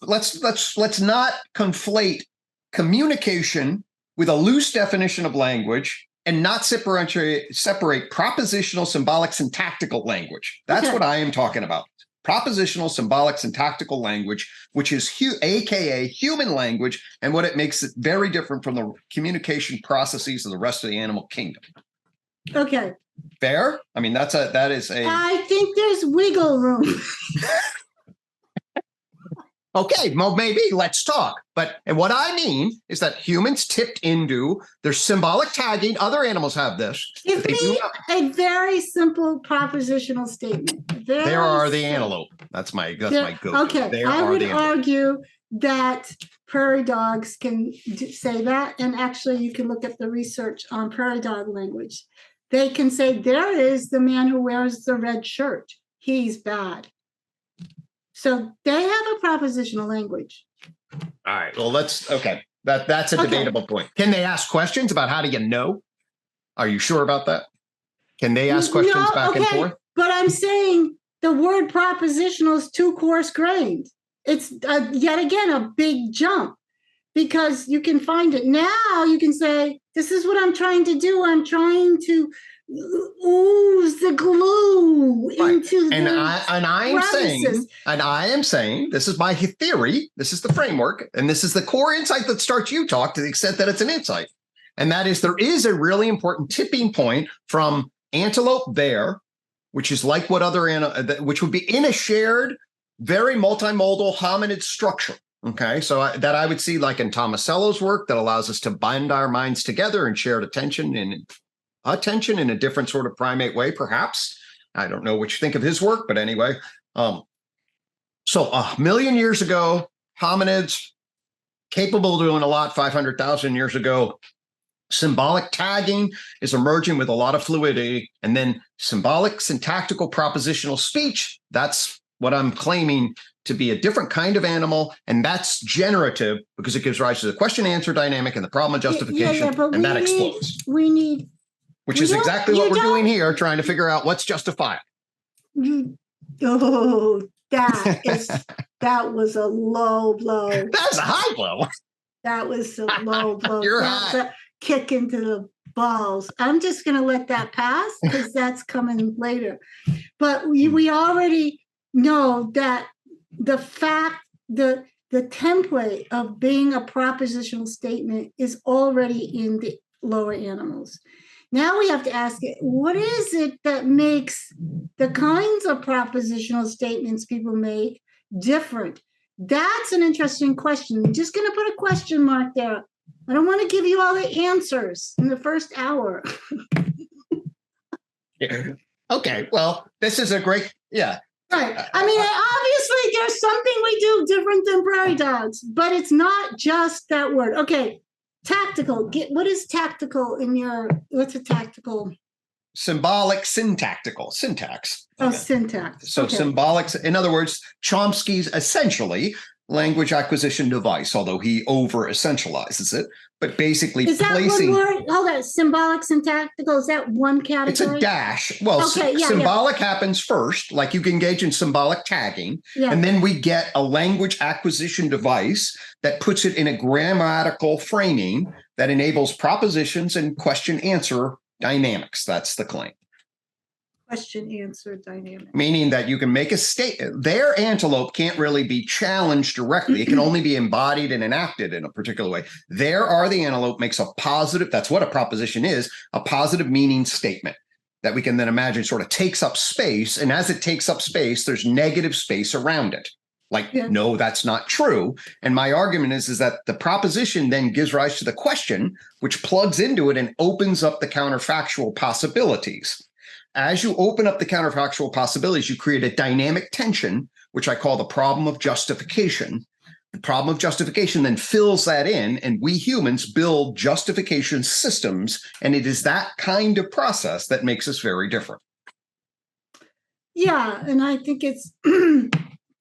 Let's not conflate communication with a loose definition of language, and not separate propositional, symbolic, syntactical language. That's what I am talking about. propositional, symbolic, syntactical language, which is aka human language, and what it makes it very different from the communication processes of the rest of the animal kingdom. Okay. Fair? I mean, that is a. I think there's wiggle room. Okay, well, maybe let's talk. And what I mean is that humans tipped into their symbolic tagging. Other animals have this. Give me a very simple propositional statement. There are the antelope. That's my go-to. Okay, I would argue that prairie dogs can say that. And actually, you can look at the research on prairie dog language. They can say, there is the man who wears the red shirt. He's bad. So they have a propositional language. All right. Well, that's a debatable point. Can they ask questions about how do you know? Are you sure about that? Can they ask questions back and forth? But I'm saying the word propositional is too coarse-grained. It's yet again a big jump because you can find it. Now you can say, this is what I'm trying to do. I'm trying to ooze the glue into and I am saying this is my theory, this is the framework, and this is the core insight that starts UTOK to the extent that it's an insight, and that is there is a really important tipping point from antelope bear, which is like what other which would be in a shared very multimodal hominid structure. Okay, so that I would see like in Tomasello's work that allows us to bind our minds together and shared attention in a different sort of primate way, perhaps. I don't know what you think of his work, but anyway. So 1 million years ago, hominids capable of doing a lot 500,000 years ago. Symbolic tagging is emerging with a lot of fluidity. And then symbolic, syntactical, propositional speech, that's what I'm claiming to be a different kind of animal. And that's generative because it gives rise to the question-answer dynamic and the problem of justification, and that explodes. Which is exactly what we're doing here, trying to figure out what's justified. That was a low blow. That was a high blow. That was a low blow. You're That's a kick into the balls. I'm just going to let that pass because that's coming later. But we already know that the template of being a propositional statement is already in the lower animals. Now we have to ask it, what is it that makes the kinds of propositional statements people make different? That's an interesting question. I'm just going to put a question mark there. I don't want to give you all the answers in the first hour. Okay, well, this is a great, Right. I mean, obviously there's something we do different than prairie dogs, but it's not just that word. Okay. Tactical. What is tactical in what's a tactical? Symbolic, syntactical, syntax. Oh, syntax. So symbolic, in other words, Chomsky's essentially language acquisition device, although he over-essentializes it, but basically is that placing... one word? Hold on, symbolic, syntactical, is that one category? It's a dash. Well, symbolic happens first, like you can engage in symbolic tagging, and then we get a language acquisition device that puts it in a grammatical framing that enables propositions and question-answer dynamics. That's the claim. Question-answer dynamic. Meaning that you can make a statement. Their antelope can't really be challenged directly. It can only be embodied and enacted in a particular way. There are the antelope makes a positive, that's what a proposition is, a positive meaning statement that we can then imagine sort of takes up space. And as it takes up space, there's negative space around it. Like, no, that's not true. And my argument is that the proposition then gives rise to the question, which plugs into it and opens up the counterfactual possibilities. As you open up the counterfactual possibilities, you create a dynamic tension, which I call the problem of justification. The problem of justification then fills that in, and we humans build justification systems, and it is that kind of process that makes us very different. Yeah, and I think it's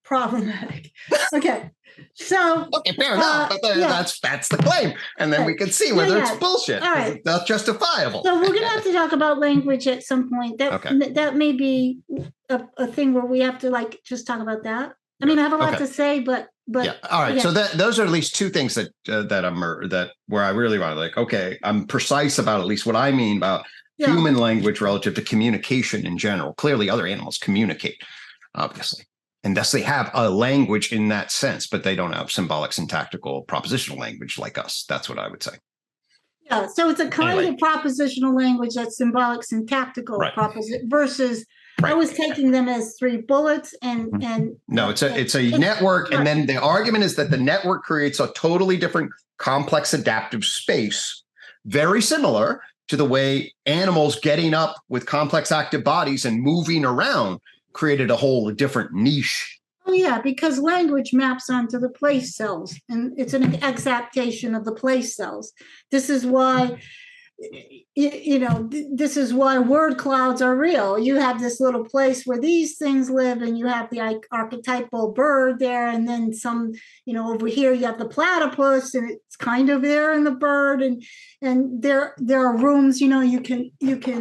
problematic. Okay. So fair enough. But that's the claim. And then we can see whether it's bullshit. All right. It's not justifiable. So we're gonna have to talk about language at some point. That may be a thing where we have to just talk about that. I mean, I have a lot to say, but yeah. All right. So those are at least two things that where I really want to I'm precise about at least what I mean about human language relative to communication in general. Clearly other animals communicate, obviously. And thus they have a language in that sense, but they don't have symbolic, syntactical, propositional language like us. That's what I would say. Yeah, so it's a kind of propositional language that's symbolic, syntactical versus I was taking them as 3 bullets and no, it's a network, and then the argument is that the network creates a totally different complex adaptive space, very similar to the way animals getting up with complex active bodies and moving around created a whole different niche. Oh, yeah, because language maps onto the place cells, and it's an exaptation of the place cells. This is why, this is why word clouds are real. You have this little place where these things live, and you have the archetypal bird there, and then some, over here you have the platypus, and it's kind of there in the bird, and there are rooms, you can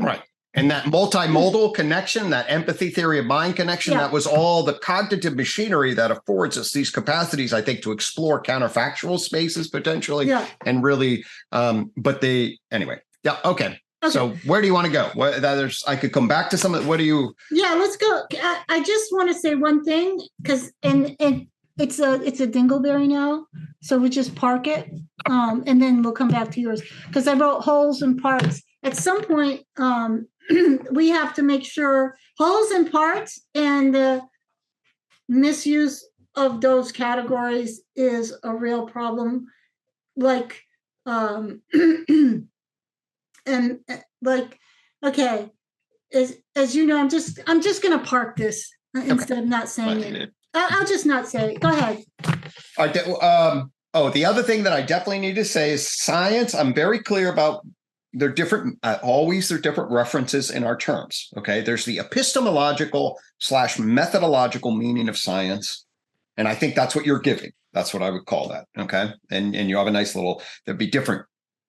right. And that multimodal connection, that empathy theory of mind connection, that was all the cognitive machinery that affords us these capacities, I think, to explore counterfactual spaces potentially. And really, anyway. Yeah. Okay. So where do you want to go? I could come back to some of what do you? Yeah, let's go. I just want to say one thing because it's a dingleberry now. So we just park it. And then we'll come back to yours because I wrote wholes and parts. At some point, we have to make sure wholes and parts and the misuse of those categories is a real problem. Like, as you know, I'm just going to park this instead of not saying it. I'll just not say it. Go ahead. The other thing that I definitely need to say is science. I'm very clear about they're different. Always they're different references in our terms. Okay. There's the epistemological / methodological meaning of science. And I think that's what you're giving. That's what I would call that. Okay. And you have a nice little, there'd be different,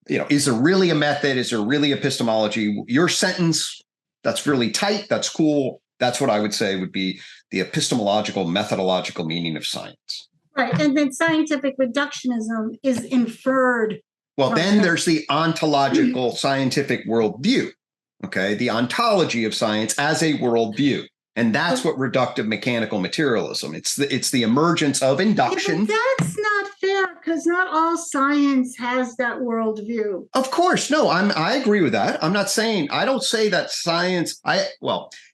is there really a method? Is there really epistemology? Your sentence, that's really tight. That's cool. That's what I would say would be the epistemological, methodological meaning of science. Right. And then scientific reductionism is inferred. Well, then there's the ontological scientific worldview. Okay. The ontology of science as a worldview. And that's what reductive mechanical materialism. It's the emergence of induction. Yeah, but that's not fair because not all science has that worldview. Of course. No, I agree with that. I don't say that science,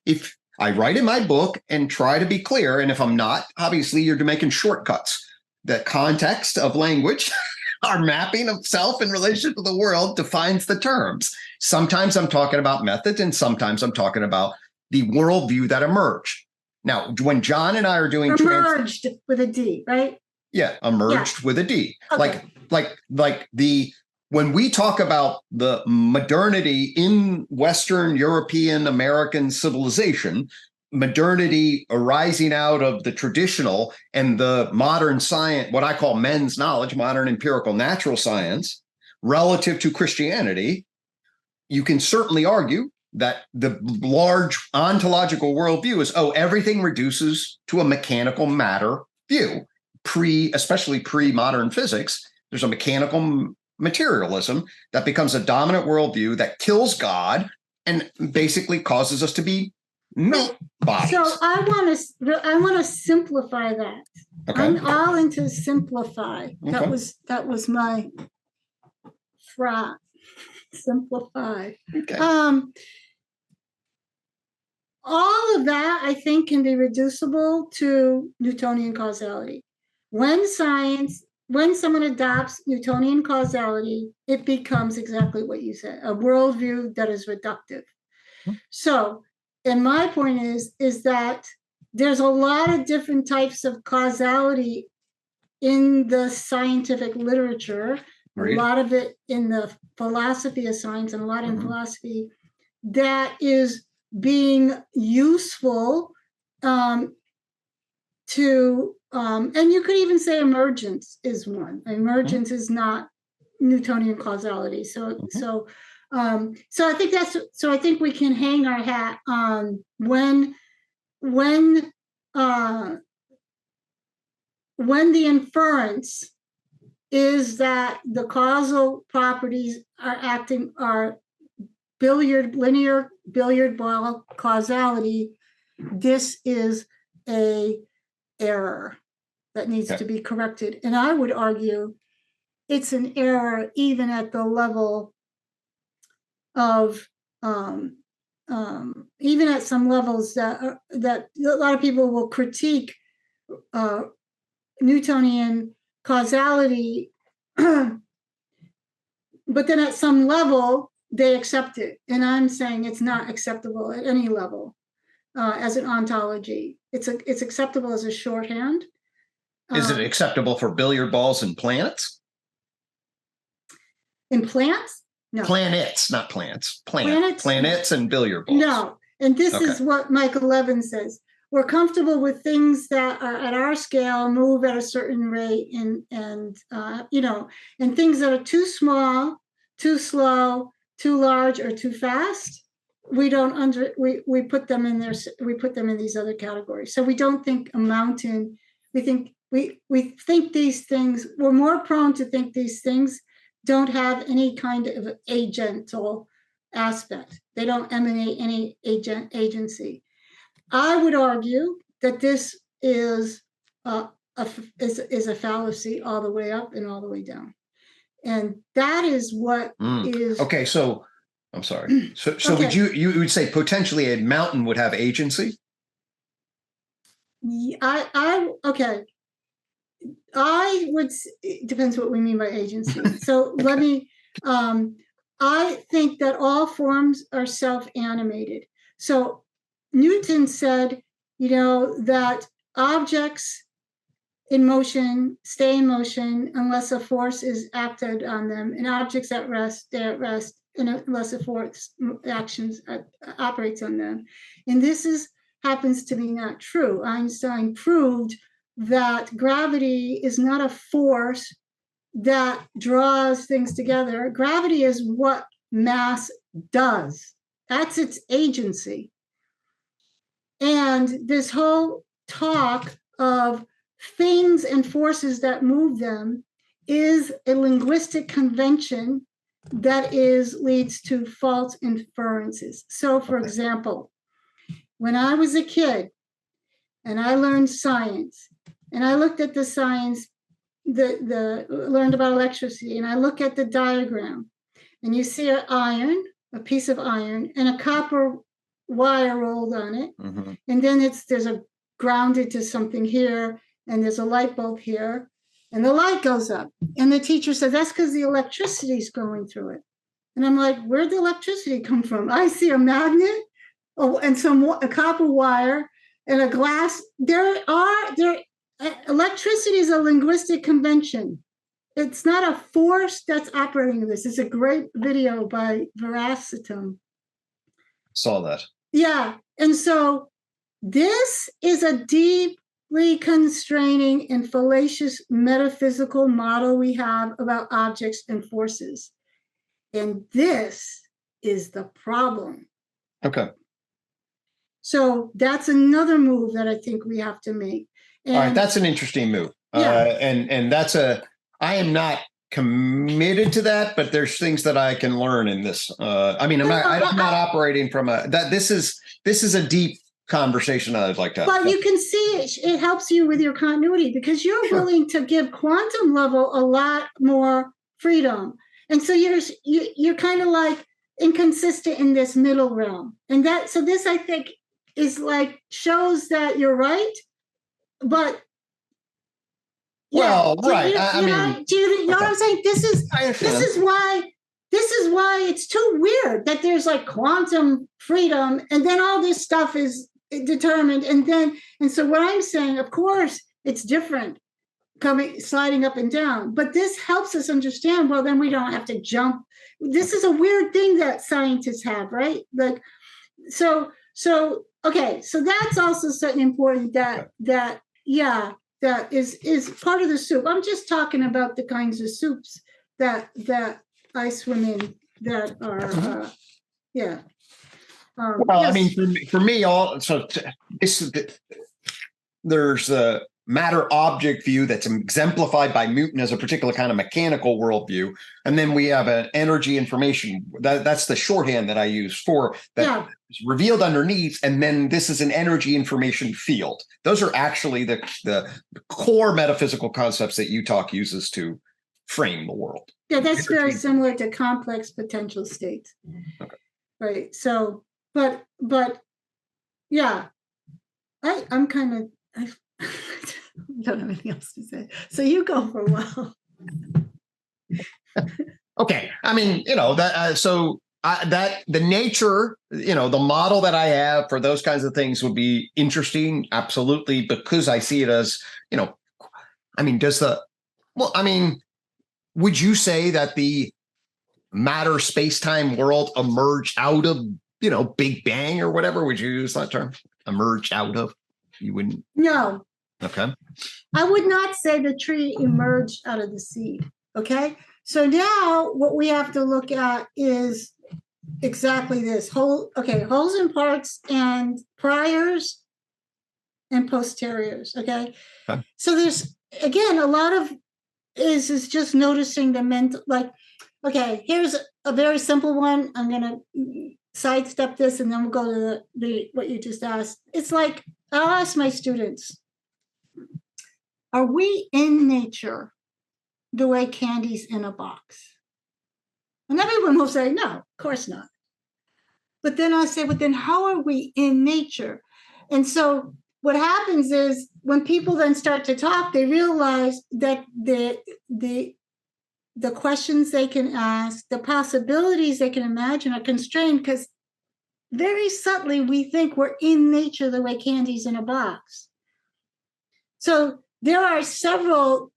if I write in my book and try to be clear, and if I'm not, obviously you're making shortcuts. The context of language, our mapping of self in relation to the world defines the terms. Sometimes I'm talking about methods and sometimes I'm talking about the worldview that emerged. Now, when John and I are doing emerged with a D, right? Yeah, emerged with a D. Okay. When we talk about the modernity in Western European American civilization, modernity arising out of the traditional and the modern science, what I call men's knowledge, modern empirical natural science, relative to Christianity, you can certainly argue that the large ontological worldview is, everything reduces to a mechanical matter view. Especially pre-modern physics, there's a mechanical materialism that becomes a dominant worldview that kills God and basically causes us to be not bodies. So I want to simplify that. Okay. I'm all into simplify. Okay. That was my frat. Simplify. Okay. All of that, I think, can be reducible to Newtonian causality. When someone adopts Newtonian causality, it becomes exactly what you said, a worldview that is reductive. So, and my point is that there's a lot of different types of causality in the scientific literature, a lot of it in the philosophy of science and a lot in philosophy that is being useful to, and you could even say emergence is one. Emergence is not Newtonian causality. So I think I think we can hang our hat on when the inference is that the causal properties are linear billiard ball causality. This is a error that needs to be corrected. And I would argue it's an error even at the level of even at some levels that a lot of people will critique Newtonian causality, but then at some level they accept it. And I'm saying it's not acceptable at any level as an ontology. It's acceptable as a shorthand. Is it acceptable for billiard balls and planets? In plants? No. Planets, not plants. Planets and billiard balls. No. And this is what Michael Levin says. We're comfortable with things that are at our scale, move at a certain rate, and things that are too small, too slow, too large, or too fast. We don't we put them in there. We put them in these other categories. So we don't think a mountain. We think these things. We're more prone to think these things don't have any kind of agental aspect. They don't emanate any agency. I would argue that this is a fallacy all the way up and all the way down, and that is what is okay. So I'm sorry. So would you would say potentially a mountain would have agency? I would. It depends what we mean by agency. So let me. I think that all forms are self-animated. So Newton said, that objects in motion stay in motion unless a force is acted on them, and objects at rest stay at rest unless a force actions operates on them. And this happens to be not true. Einstein proved that gravity is not a force that draws things together. Gravity is what mass does. That's its agency. And this whole talk of things and forces that move them is a linguistic convention that leads to false inferences. So, for example, when I was a kid and I learned science, and I looked at the science, learned about electricity, and I look at the diagram, and you see a piece of iron, and a copper wire rolled on it, and then there's a grounded to something here, and there's a light bulb here, and the light goes up, and the teacher said that's because the electricity is going through it, and I'm like, where'd the electricity come from? I see a magnet, and a copper wire, and a glass. Electricity is a linguistic convention. It's not a force that's operating this. It's a great video by Veracity. Saw that. Yeah. And so this is a deeply constraining and fallacious metaphysical model we have about objects and forces. And this is the problem. Okay. So that's another move that I think we have to make. All right, that's an interesting move. Yeah. And I am not committed to that, but there's things that I can learn in this. I'm not operating from this is a deep conversation I'd like to have. But you can see it helps you with your continuity because you're willing to give quantum level a lot more freedom. And so you're kind of like inconsistent in this middle realm. And this I think is like shows that you're right. But right. Do you know what I'm saying? This is why it's too weird that there's like quantum freedom and then all this stuff is determined. And so what I'm saying, of course, it's different sliding up and down, but this helps us understand, well, then we don't have to jump. This is a weird thing that scientists have, right? Like, so that's also something important that is part of the soup. I'm just talking about the kinds of soups that I swim in that are, well, yes. I mean, for me, there's matter object view that's exemplified by Newton as a particular kind of mechanical worldview. And then we have an energy information. That's the shorthand that I use for that is revealed underneath. And then this is an energy information field. Those are actually the core metaphysical concepts that UTOK uses to frame the world. Yeah, that's very similar to complex potential states. Okay. Right. So, but yeah, I'm kind of, I don't have anything else to say. So you go for a while. Okay. I mean, that the nature, the model that I have for those kinds of things would be interesting. Absolutely. Because I see it as, would you say that the matter space-time world emerged out of, Big Bang or whatever? Would you use that term? Emerged out of? You wouldn't? No. Okay. I would not say the tree emerged out of the seed. Okay. So now what we have to look at is exactly this wholes and parts and priors and posteriors. Okay. So there's, again, a lot of is just noticing the mental, okay, here's a very simple one. I'm going to sidestep this and then we'll go to the what you just asked. It's like, I'll ask my students, are we in nature the way candy's in a box? And everyone will say, no, of course not. But then I say, but then how are we in nature? And so what happens is when people then start to talk, they realize that the questions they can ask, the possibilities they can imagine are constrained because very subtly we think we're in nature the way candy's in a box. So there are several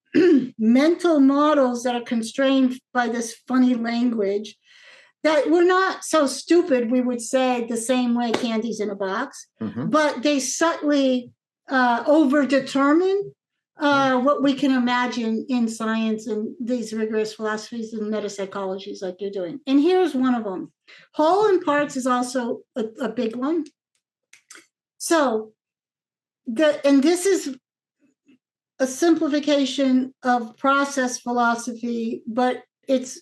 mental models that are constrained by this funny language that we're not so stupid, we would say the same way candy's in a box, but they subtly over-determine what we can imagine in science and these rigorous philosophies and metapsychologies like you're doing. And here's one of them. Whole and parts is also a big one. So, and this is a simplification of process philosophy, but it's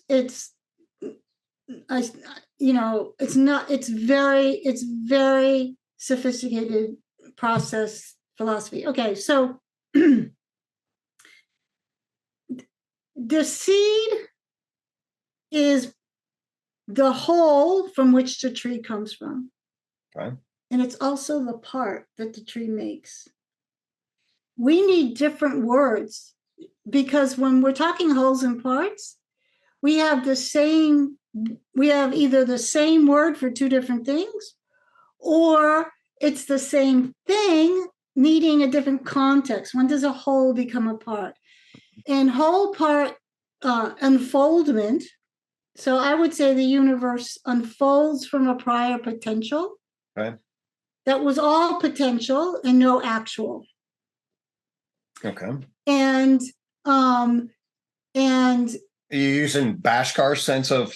very sophisticated process philosophy. Okay, so the seed is the whole from which the tree comes from. Okay. And it's also the part that the tree makes. We need different words because when we're talking wholes and parts, we have either the same word for two different things, or it's the same thing needing a different context. When does a whole become a part? And whole part unfoldment. So I would say the universe unfolds from a prior potential. Okay. That was all potential and no actual. Okay. And are you using Bhaskara's sense of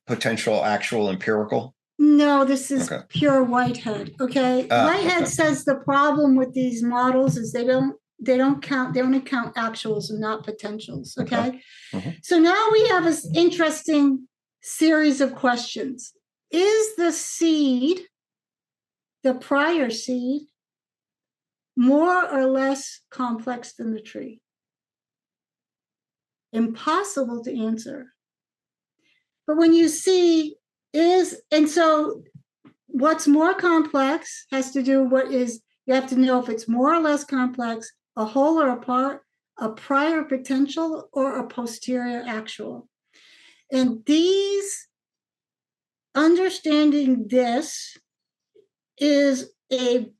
potential, actual, empirical? No, this is pure Whitehead. Okay. Whitehead says the problem with these models is they only count actuals and not potentials. Okay. So now we have this interesting series of questions. Is the seed, the prior seed, more or less complex than the tree? Impossible to answer. But when you see and so what's more complex has to do you have to know if it's more or less complex, a whole or a part, a prior potential or a posterior actual. And understanding this is a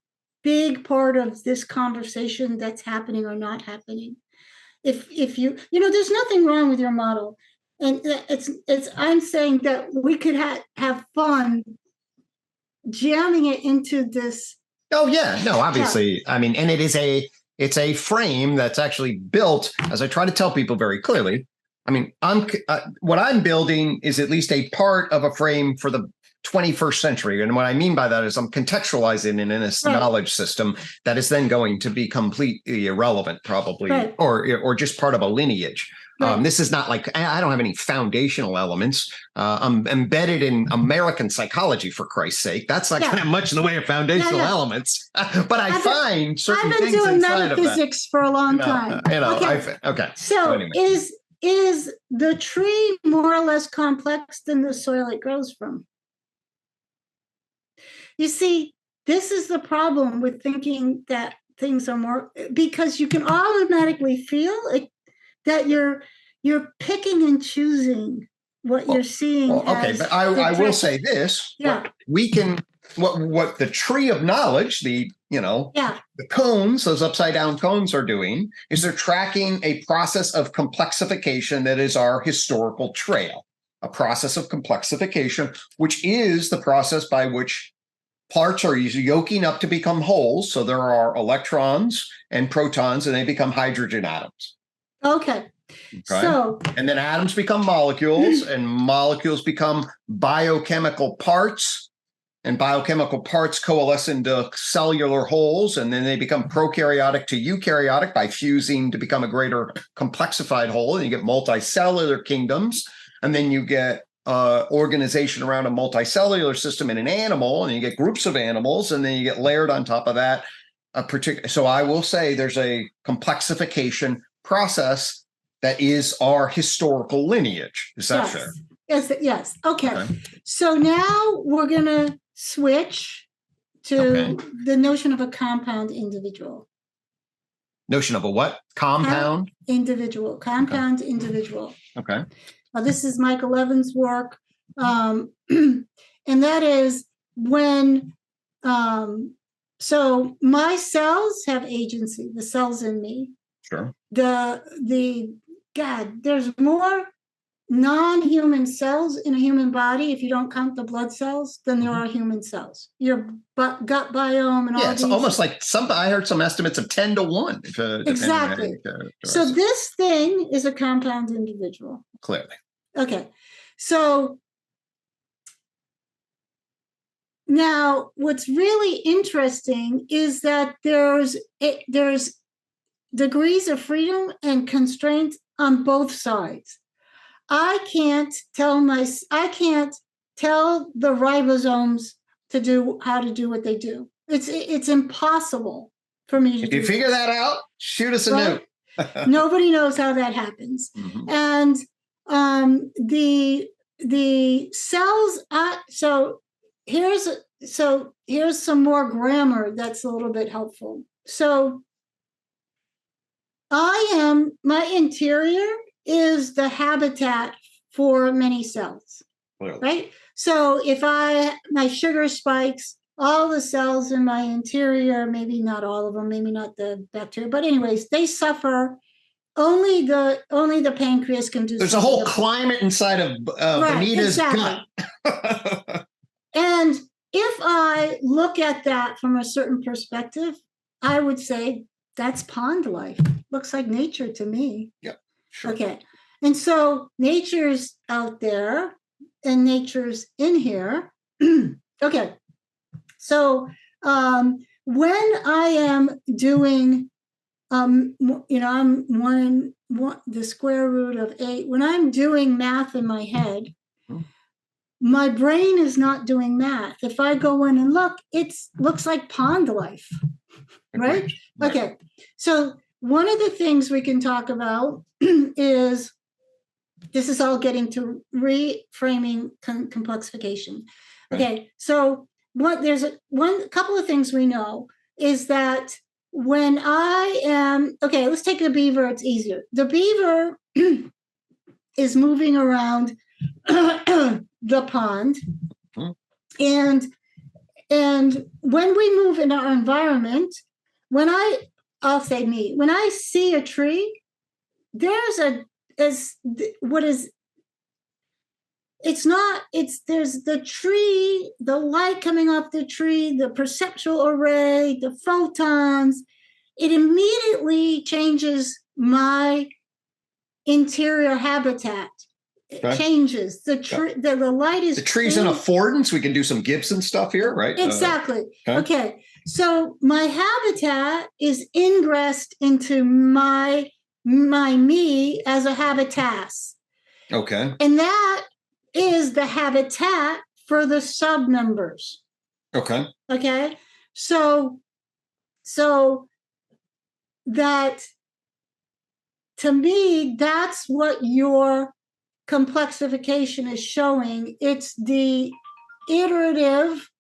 big part of this conversation that's happening or not happening. If you there's nothing wrong with your model, and I'm saying that we could have fun jamming it into this. Oh yeah, no, obviously. Yeah. I mean, and it's a frame that's actually built, as I try to tell people very clearly. I mean, what I'm building is at least a part of a frame for the 21st century. And what I mean by that is I'm contextualizing it in a knowledge system that is then going to be completely irrelevant, probably, or just part of a lineage. This is not like, I don't have any foundational elements. I'm embedded in American psychology, for Christ's sake. That's not kind of much in the way of foundational elements. But I find certain things inside of that. I've been doing metaphysics for a long time. Okay. So anyway. Is the tree more or less complex than the soil it grows from? You see, this is the problem with thinking that things are more, because you can automatically feel it, that you're picking and choosing what you're seeing. Okay, but I will say this. We can, what the tree of knowledge, the cones, those upside down cones are doing, is they're tracking a process of complexification that is our historical trail, a process of complexification, which is the process by which parts are yoking up to become wholes. So there are electrons and protons, and they become hydrogen atoms. Okay. So, and then atoms become molecules, and molecules become biochemical parts, and biochemical parts coalesce into cellular wholes, and then they become prokaryotic to eukaryotic by fusing to become a greater complexified whole, and you get multicellular kingdoms, and then you get organization around a multicellular system in an animal, and you get groups of animals, and then you get layered on top of that a particular. So I will say there's a complexification process that is our historical lineage. Is that fair? Yes. Okay. So now we're going to switch to the notion of a compound individual. Notion of a what? Compound? Individual. Compound individual. Okay. Now, this is Michael Levin's work. And that is when, so my cells have agency, the cells in me. Sure. There's more non-human cells in a human body, if you don't count the blood cells, than there are human cells. Your gut biome and all it's almost like I heard some estimates of 10 to 1. Exactly. So this thing is a compound individual. Clearly. Okay. So now what's really interesting is that there's degrees of freedom and constraints on both sides. I can't tell the ribosomes how to do what they do. It's impossible for me to do. If you figure that out, shoot us a note. Nobody knows how that happens. Mm-hmm. And the cells. So here's some more grammar that's a little bit helpful. So my interior is the habitat for many cells, right? So if my sugar spikes, all the cells in my interior, maybe not all of them, maybe not the bacteria, but anyways, they suffer. Only the pancreas can do. There's a whole climate inside of Bonnita's gut. And if I look at that from a certain perspective, I would say that's pond life. Looks like nature to me. Yeah. Sure. Okay. And so nature's out there and nature's in here. Okay. So when I am doing, I'm the square root of 8. When I'm doing math in my head, my brain is not doing math. If I go in and look, it looks like pond life, right? Okay. So one of the things we can talk about is, this is all getting to reframing complexification. Okay, so there's a couple of things we know is that when I am, let's take the beaver, it's easier. The beaver is moving around the pond, and when we move in our environment, when I see a tree, there's the tree, the light coming off the tree, the perceptual array, the photons, it immediately changes my interior habitat. changes. The light is the tree's an affordance. We can do some Gibson stuff here, right? Exactly. Okay. So my habitat is ingressed into my me as a habitas. Okay. And that is the habitat for the submembers. Okay. Okay. So that, to me, that's what your complexification is showing. It's the iterative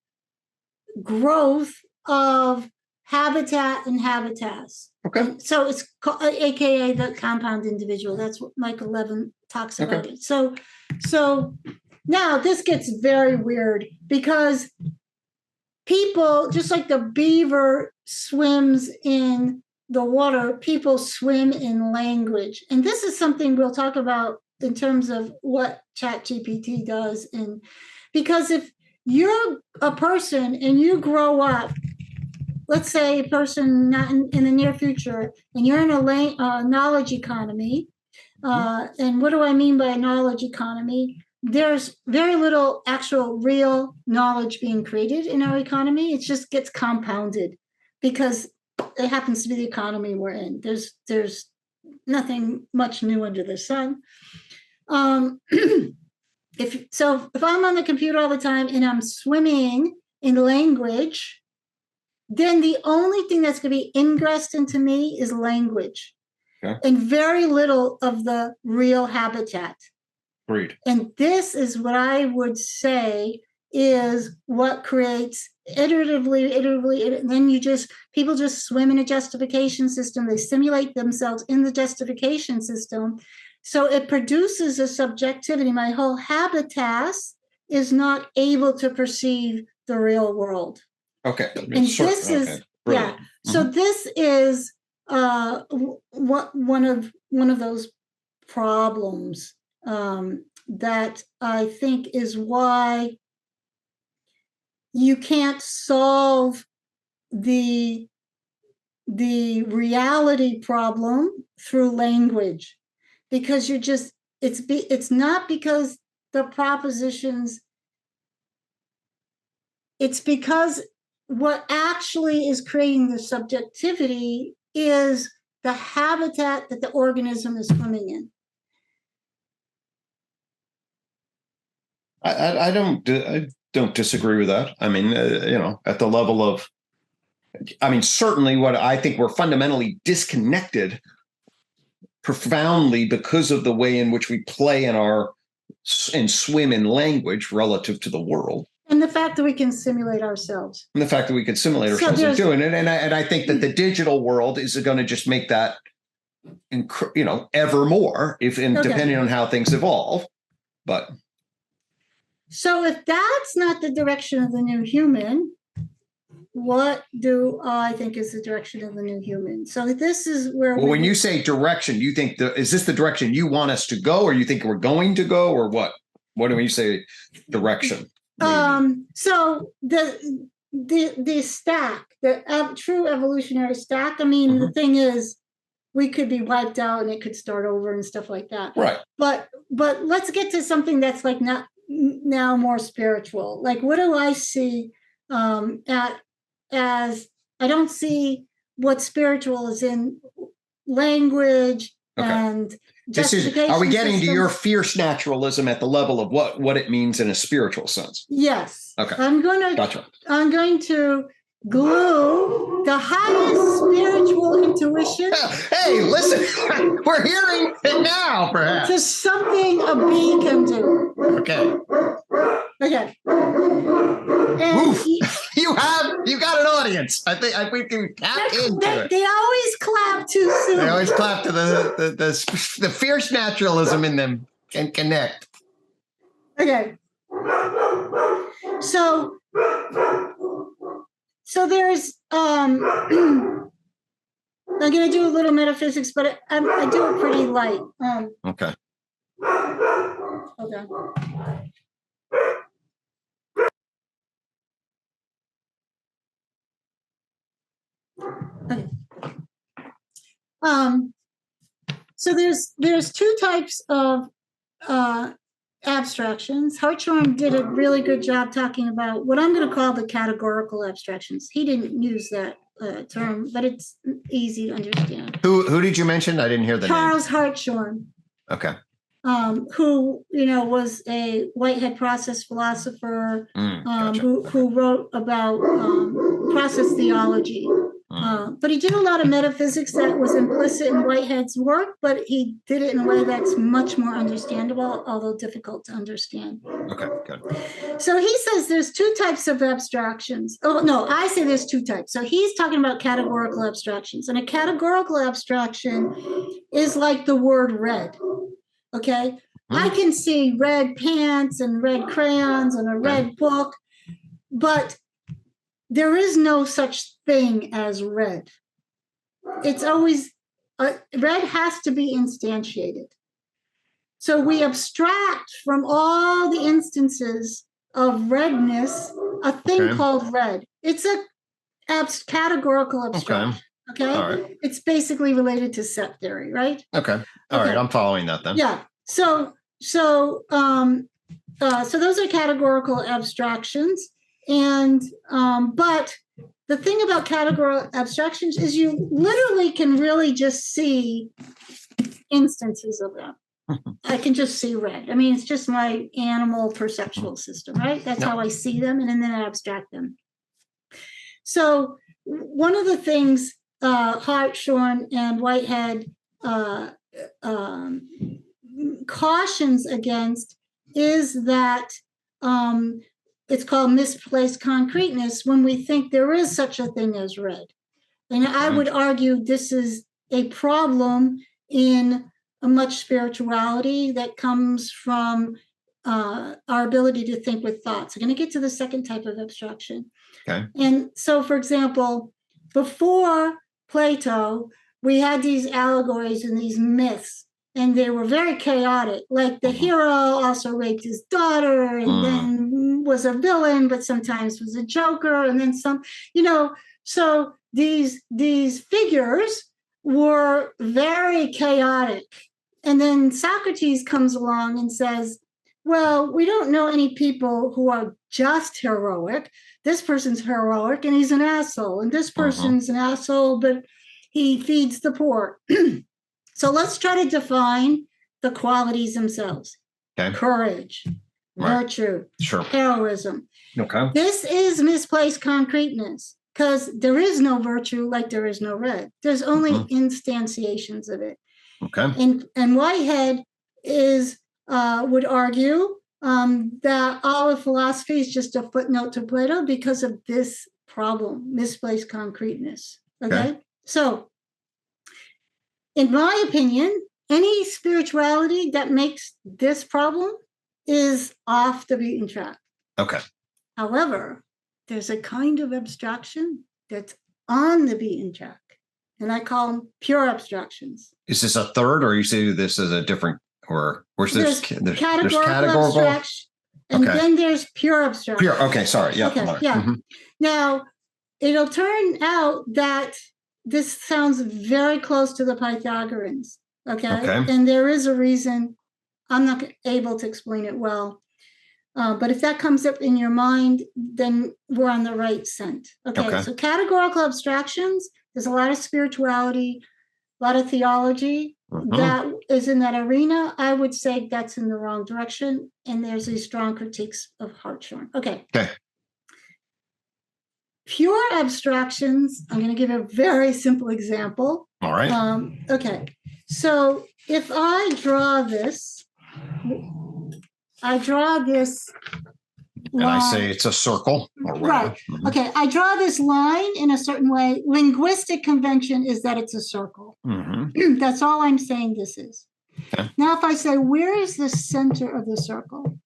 growth of habitat and habitats. Okay. And so it's AKA the compound individual. That's what Michael Levin talks about it. So now this gets very weird, because people, just like the beaver swims in the water, people swim in language. And this is something we'll talk about in terms of what ChatGPT does. And because if you're a person and you grow up, let's say a person not in the near future, and you're in a knowledge economy, and what do I mean by a knowledge economy? There's very little actual real knowledge being created in our economy. It just gets compounded because it happens to be the economy we're in. There's nothing much new under the sun. If I'm on the computer all the time and I'm swimming in language, then the only thing that's going to be ingressed into me is language, and very little of the real habitat. Agreed. And this is what I would say is what creates iteratively, and then people just swim in a justification system. They simulate themselves in the justification system. So it produces a subjectivity. My whole habitat is not able to perceive the real world. Okay. And this is Brilliant. So this is one of those problems that I think is why you can't solve the reality problem through language, because it's not because the propositions, it's because what actually is creating the subjectivity is the habitat that the organism is swimming in. I don't disagree with that. I mean, at the level of, certainly what I think we're fundamentally disconnected profoundly because of the way in which we play and swim in language relative to the world. And the fact that we can simulate ourselves. And the fact that we can simulate ourselves and doing it. And I think that the digital world is going to just make that, ever more, depending on how things evolve. But so if that's not the direction of the new human, what do I think is the direction of the new human? So this is where. Well, when you say direction, you think is this the direction you want us to go, or you think we're going to go, or what? What do you say direction? So the stack, the true evolutionary stack. I mean, the thing is, we could be wiped out and it could start over and stuff like that. Right. But let's get to something that's like not now more spiritual. Like, what do I see as I don't see what spiritual is in language and justification. Are we getting to your fierce naturalism at the level of what it means in a spiritual sense? Yes. Okay. I'm going to glue the highest spiritual intuition. Hey, listen, we're hearing it now, perhaps. To something a bee can do. Okay. And you got an audience. I think we can tap into it. They always clap too soon. They always clap to the fierce naturalism in them can connect. Okay. So there's I'm going to do a little metaphysics, but I do it pretty light. Okay. Okay. Okay. So there's two types of abstractions. Hartshorne did a really good job talking about what I'm going to call the categorical abstractions. He didn't use that term, but it's easy to understand. Who did you mention? I didn't hear the Charles name. Hartshorne. Okay. Who was a Whitehead process philosopher, gotcha. who wrote about process theology. But he did a lot of metaphysics that was implicit in Whitehead's work, but he did it in a way that's much more understandable, although difficult to understand. Okay, good. So he says there's two types of abstractions. Oh, no, I say there's two types. So he's talking about categorical abstractions. And a categorical abstraction is like the word red. Okay? I can see red pants and red crayons and a red book, but there is no such thing as red. It's always, red has to be instantiated. So we abstract from all the instances of redness a thing called red. It's a categorical abstraction. Okay. All right. It's basically related to set theory, right? Okay. All right. I'm following that then. Yeah. So those are categorical abstractions. And but the thing about categorical abstractions is you literally can really just see instances of them. I can just see red. I mean, it's just my animal perceptual system, right? That's how I see them, and then I abstract them. So one of the things Hartshorne and Whitehead cautions against is that it's called misplaced concreteness when we think there is such a thing as red. And I would argue this is a problem in a much spirituality that comes from our ability to think with thoughts. I'm going to get to the second type of abstraction. Okay. And so, for example, before Plato, we had these allegories and these myths, and they were very chaotic. Like the hero also raped his daughter and then was a villain, but sometimes was a joker. And then some, so these figures were very chaotic. And then Socrates comes along and says, well, we don't know any people who are just heroic. This person's heroic and he's an asshole. And this person's an asshole, but he feeds the poor. So let's try to define the qualities themselves. Okay. Courage, virtue, heroism. Okay. This is misplaced concreteness because there is no virtue like there is no red. There's only instantiations of it. Okay. And Whitehead would argue that all of philosophy is just a footnote to Plato because of this problem, misplaced concreteness. Okay. So, in my opinion, any spirituality that makes this problem is off the beaten track. Okay. However, there's a kind of abstraction that's on the beaten track, and I call them pure abstractions. Is this a third, or you say this is a different, or there's categorical abstraction, and then there's pure abstraction. Pure. Okay. Sorry. Yeah. Okay. Yeah. Now, it'll turn out that this sounds very close to the Pythagoreans. Okay. And there is a reason. I'm not able to explain it well. But if that comes up in your mind, then we're on the right scent. Okay. So categorical abstractions, there's a lot of spirituality, a lot of theology that is in that arena. I would say that's in the wrong direction. And there's these strong critiques of Hartshorne. Okay. Pure abstractions, I'm going to give a very simple example. All right. Okay. So if I draw this and I say it's a circle. Right. Okay. I draw this line in a certain way. Linguistic convention is that it's a circle. That's all I'm saying this is. Okay. Now, if I say, where is the center of the circle?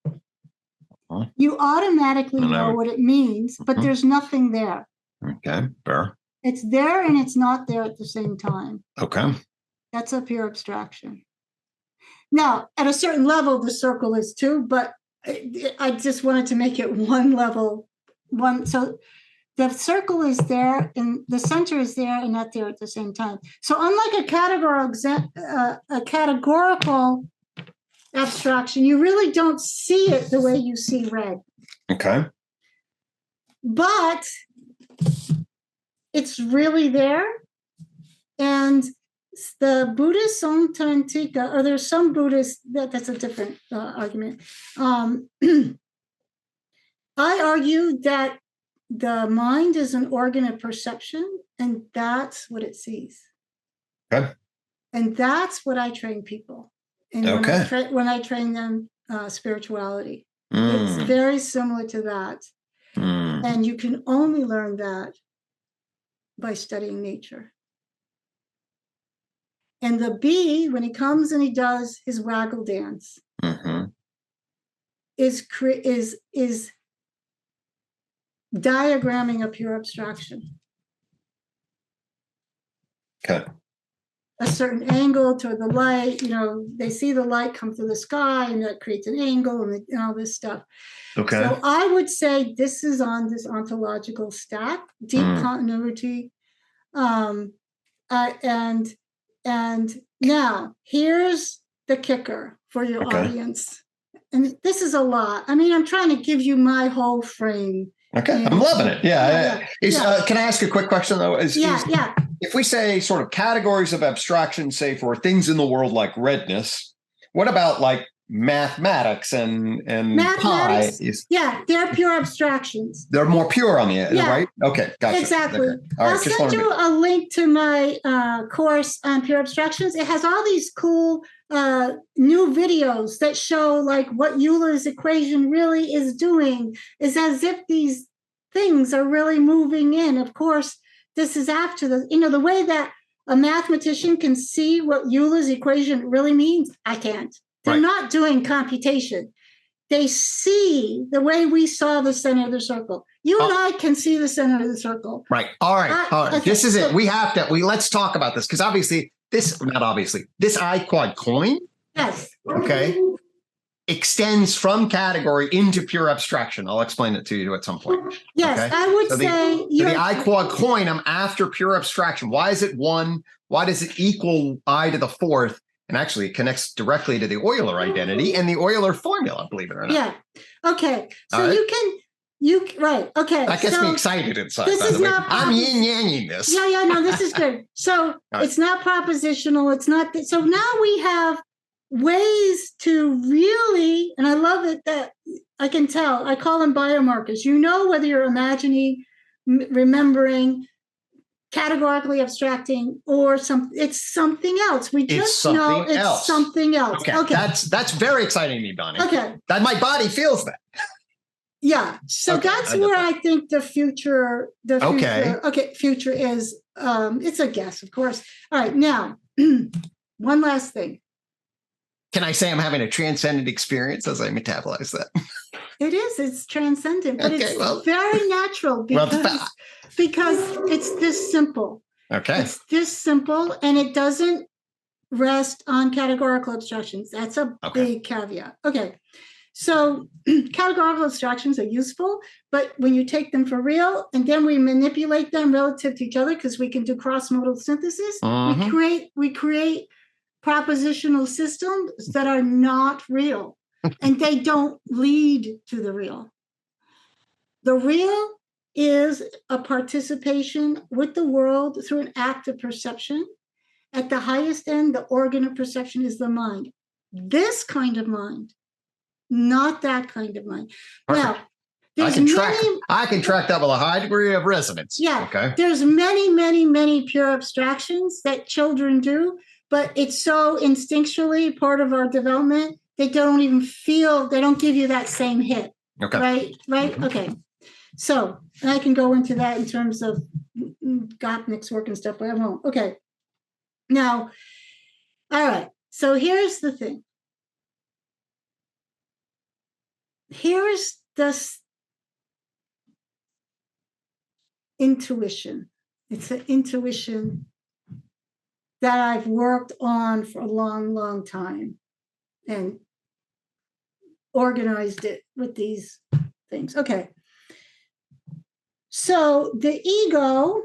You automatically know what it means, but there's nothing there. Okay. Fair. It's there and it's not there at the same time. Okay. That's a pure abstraction. Now, at a certain level, the circle is too, but I just wanted to make it one level. So the circle is there and the center is there and not there at the same time. So unlike a categorical abstraction. You really don't see it the way you see red. Okay. But it's really there. And the Buddhist Songtantika, or there's some Buddhists, that's a different argument. I argue that the mind is an organ of perception, and that's what it sees. Okay. And that's what I train people. And when I train them spirituality, it's very similar to that. And you can only learn that by studying nature. And the bee, when he comes and he does his waggle dance, is diagramming a pure abstraction. Okay. A certain angle toward the light, they see the light come through the sky, and that creates an angle and all this stuff. Okay. So I would say this is on this ontological stack, deep continuity. And now here's the kicker for your audience. And this is a lot. I mean, I'm trying to give you my whole frame. Okay. I'm loving it. Yeah. Can I ask a quick question though? Yeah. If we say sort of categories of abstraction, say for things in the world like redness, what about like mathematics and pi? They're pure abstractions. They're more pure on the end, right? Okay, gotcha. Exactly. Okay. All right, I'll send you a link to my course on pure abstractions. It has all these cool new videos that show like what Euler's equation really is doing. Is as if these things are really moving in. Of course, this is after the way that a mathematician can see what Euler's equation really means. I can't. They're not doing computation. They see the way we saw the center of the circle. You and I can see the center of the circle. Right. All right. Okay. This is it. Let's talk about this because this iQuad coin. Yes. Okay. Extends from category into pure abstraction. I'll explain it to you at some point. Yes, okay? I would say the iQuad coin, I'm after pure abstraction. Why is it 1? Why does it equal I to the 4th? And actually, it connects directly to the Euler identity and the Euler formula, believe it or not. Yeah. Okay. So right. Okay. That gets me excited inside. This is not. I'm yin-yanging this. Yeah. No, this is good. So It's not propositional. It's not. So now we have ways to really, and I love it that I can tell. I call them biomarkers. You know whether you're imagining, remembering, categorically abstracting, or it's something else. We just know it's something else. Okay. That's very exciting to me, Bonnie. Okay. That my body feels that. Yeah. So that's where I think the future future is. It's a guess, of course. All right. Now, one last thing. Can I say I'm having a transcendent experience as I metabolize that? It is. It's transcendent, but it's very natural because it's this simple. Okay. It's this simple, and it doesn't rest on categorical abstractions. That's a big caveat. Okay. So categorical abstractions are useful, but when you take them for real and then we manipulate them relative to each other, because we can do cross-modal synthesis, we create propositional systems that are not real, and they don't lead to the real. The real is a participation with the world through an act of perception. At the highest end, the organ of perception is the mind. This kind of mind, not that kind of mind. Perfect. Now, I can track that with a high degree of resonance. Yeah. Okay. There's many, many, many pure abstractions that children do, but it's so instinctually part of our development, they don't even feel, they don't give you that same hit. Okay. Right? Okay. So I can go into that in terms of Gottnick's work and stuff, but I won't. Okay. Now, all right. So here's the thing. Here's this intuition. It's an intuition that I've worked on for a long, long time and organized it with these things. Okay. So the ego,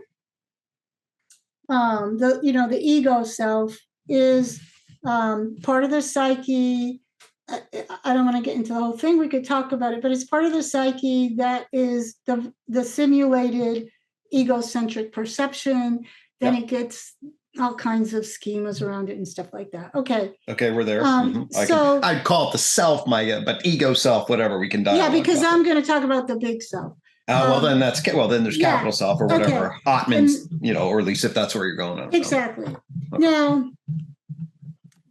the ego self is part of the psyche. I don't want to get into the whole thing. We could talk about it, but it's part of the psyche that is the simulated egocentric perception. Then it gets all kinds of schemas around it and stuff like that. Okay, we're there. I'd call it the self, but ego self, whatever, we can dive. Yeah, because I'm going to talk about the big self. Then there's capital self or whatever. Atman's, or at least if that's where you're going. Exactly. Okay. Now,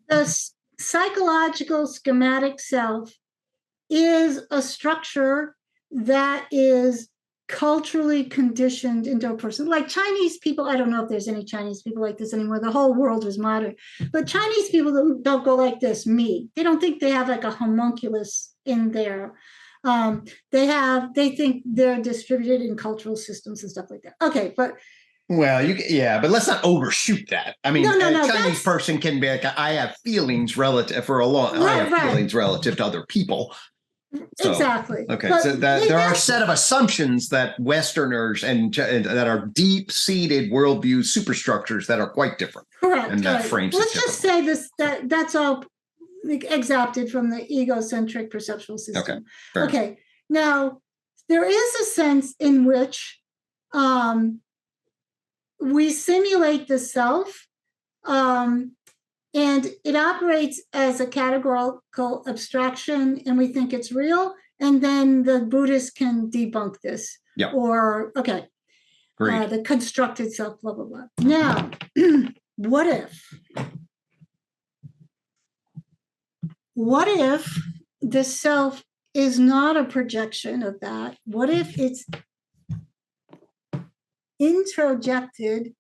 the psychological schematic self is a structure that is culturally conditioned into a person. Like Chinese people, I don't know if there's any Chinese people like this anymore. The whole world is modern. But Chinese people don't go like this, me. They don't think they have like a homunculus in there. They think they're distributed in cultural systems and stuff like that. Okay, but but let's not overshoot that. I mean, a Chinese person can be like, I have feelings relative feelings relative to other people. So, exactly. Okay, but so there are a set of assumptions that Westerners and that are deep-seated worldview superstructures that are quite different. Correct. And that frames Let's just say that's all exapted from the egocentric perceptual system. Okay. Now, there is a sense in which we simulate the self, and it operates as a categorical abstraction, and we think it's real. And then the Buddhists can debunk this. Yeah. Or, the constructed self, blah, blah, blah. Now, what if the self is not a projection of that? What if it's introjected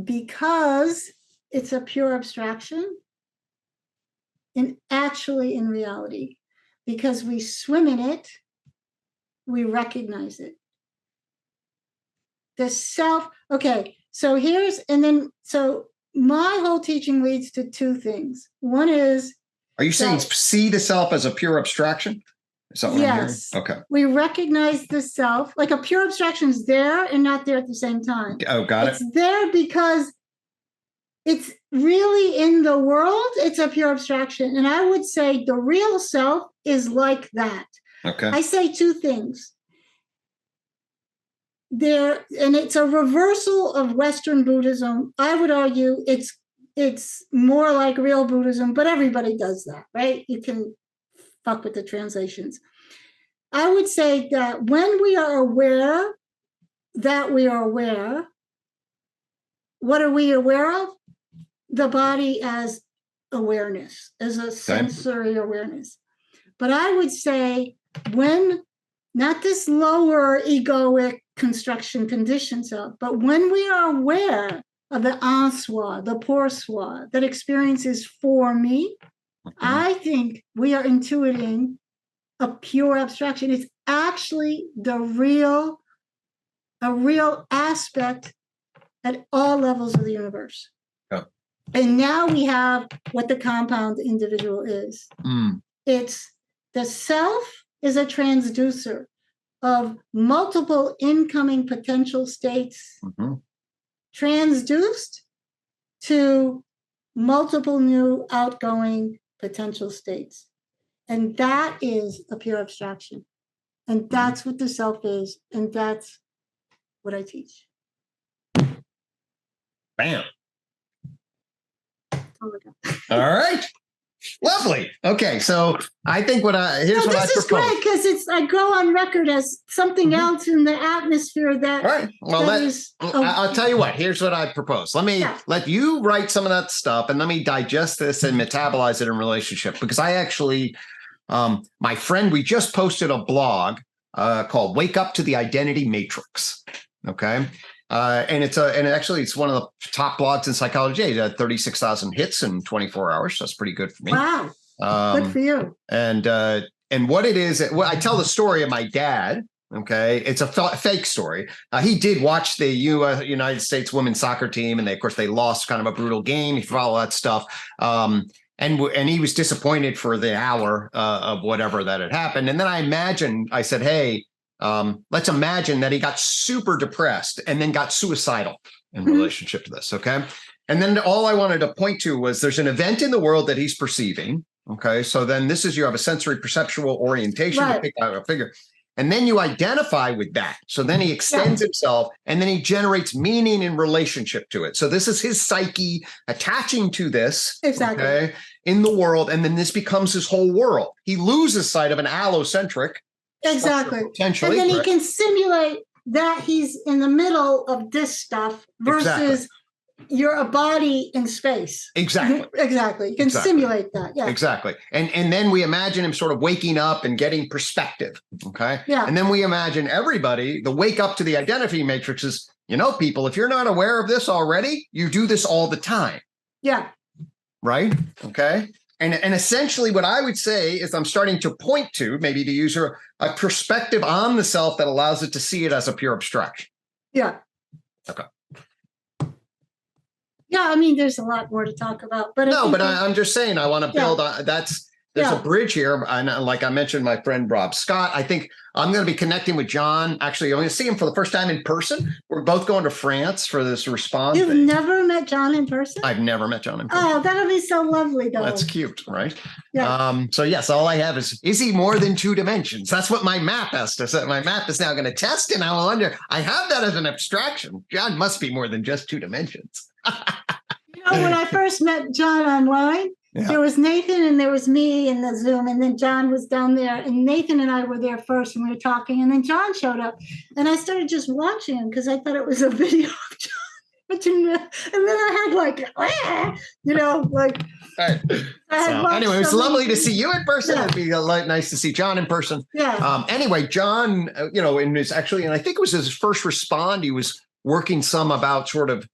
because it's a pure abstraction and actually in reality, because we swim in it, we recognize it. The self, so my whole teaching leads to two things. One is, are you saying see the self as a pure abstraction? Is that what I'm hearing? Okay. We recognize the self, like a pure abstraction is there and not there at the same time. Oh, got it. It's there because it's really in the world. It's a pure abstraction. And I would say the real self is like that. Okay. I say two things. And it's a reversal of Western Buddhism. I would argue it's more like real Buddhism, but everybody does that, right? You can fuck with the translations. I would say that when we are aware that we are aware, what are we aware of? The body as awareness, as a sensory awareness. But I would say when, not this lower egoic construction condition self, but when we are aware of the en soi, the pour soi, that experience is for me, I think we are intuiting a pure abstraction. It's actually a real aspect at all levels of the universe. Yeah. And now we have what the compound individual is. It's the self is a transducer of multiple incoming potential states, transduced to multiple new outgoing potential states. And that is a pure abstraction. And that's what the self is. And that's what I teach. Bam. Oh my God. All right. Lovely. Okay, so I think here's what I propose. This is great because I go on record as something else in the atmosphere that. All right. Well, I'll tell you what. Here's what I propose. Let me let you write some of that stuff, and let me digest this and metabolize it in relationship. Because I actually, my friend, we just posted a blog called "Wake Up to the Identity Matrix." Okay. And it's one of the top blogs in psychology. It had 36,000 hits in 24 hours. So that's pretty good for me. Wow. Good for you. And what it is, I tell the story of my dad. Okay. It's a fake story. He did watch the United States women's soccer team. And of course they lost kind of a brutal game. He followed that stuff. And he was disappointed for the hour of whatever that had happened. And then I said, hey, let's imagine that he got super depressed and then got suicidal in relationship to this. Okay. And then all I wanted to point to was there's an event in the world that he's perceiving. Okay. So then you have a sensory perceptual orientation to pick out a figure. And then you identify with that. So then he extends himself and then he generates meaning in relationship to it. So this is his psyche attaching to this in the world. And then this becomes his whole world. He loses sight of an allocentric. Exactly. Potentially. And then he can simulate that he's in the middle of this stuff versus you're a body in space. Exactly. Exactly. You can simulate that. Yeah. Exactly. And then we imagine him sort of waking up and getting perspective. Okay. Yeah. And then we imagine everybody, the wake up to the identity matrix is, people, if you're not aware of this already, you do this all the time. Yeah. Right. Okay. And essentially what I would say is I'm starting to point to, maybe to use a perspective on the self that allows it to see it as a pure abstraction. Yeah. Okay. Yeah, I mean, there's a lot more to talk about, but I'm just saying I want to build on there's a bridge here. And like I mentioned, my friend Rob Scott, I think I'm going to be connecting with John. Actually, I'm going to see him for the first time in person. We're both going to France for this response. You've never met John in person? I've never met John in person. Oh, that'll be so lovely, though. That's cute, right? Yeah. So yes, all I have is he more than 2 dimensions? That's what my map has to say. My map is now going to test, and I will I have that as an abstraction. John must be more than just 2 dimensions. When I first met John online, there was Nathan and there was me in the Zoom, and then John was down there, and Nathan and I were there first, and we were talking, and then John showed up, and I started just watching him because I thought it was a video of John. And then I had anyway, it's lovely to see you in person. It'd be nice to see John in person. Yeah. Anyway, John, in his and I think it was his first respond, he was working some about sort of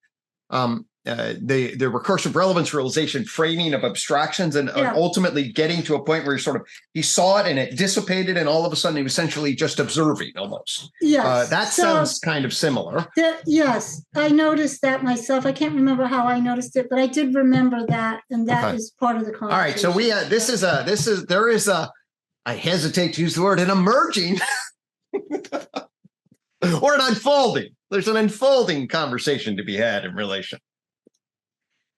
the recursive relevance realization framing of abstractions and ultimately getting to a point where he saw it and it dissipated, and all of a sudden he was essentially just observing almost. Yes. That sounds kind of similar. Yes, I noticed that myself. I can't remember how I noticed it, but I did remember that, and that is part of the conversation. All right, so there is a I hesitate to use the word an emerging or an unfolding. There's an unfolding conversation to be had in relation.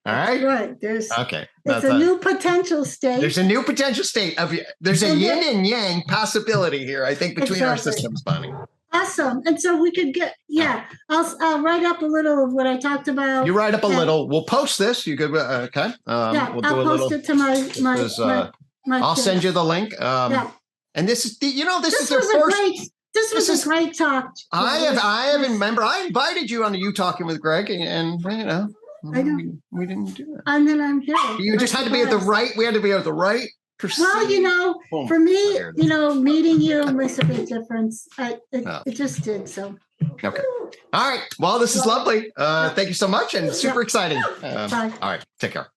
All right. Right. It's a new potential state. There's a new potential state there's a yin and yang possibility here, I think, between our systems, Bonnie. Awesome. And so we could I'll write up a little of what I talked about. You write up a little. We'll post this. You could, okay. We'll do I'll post it to my I'll send you the link. And this is, this is their first. This was a great talk. I remember I invited you on the UTOKing with Gregg, and we didn't do that. And then I'm here. You just had to be at the right. We had to be at the right. Well, for me, meeting you makes a big difference. It just did. So. Okay. All right. Well, this is lovely. Thank you so much, and super exciting. Bye. All right. Take care.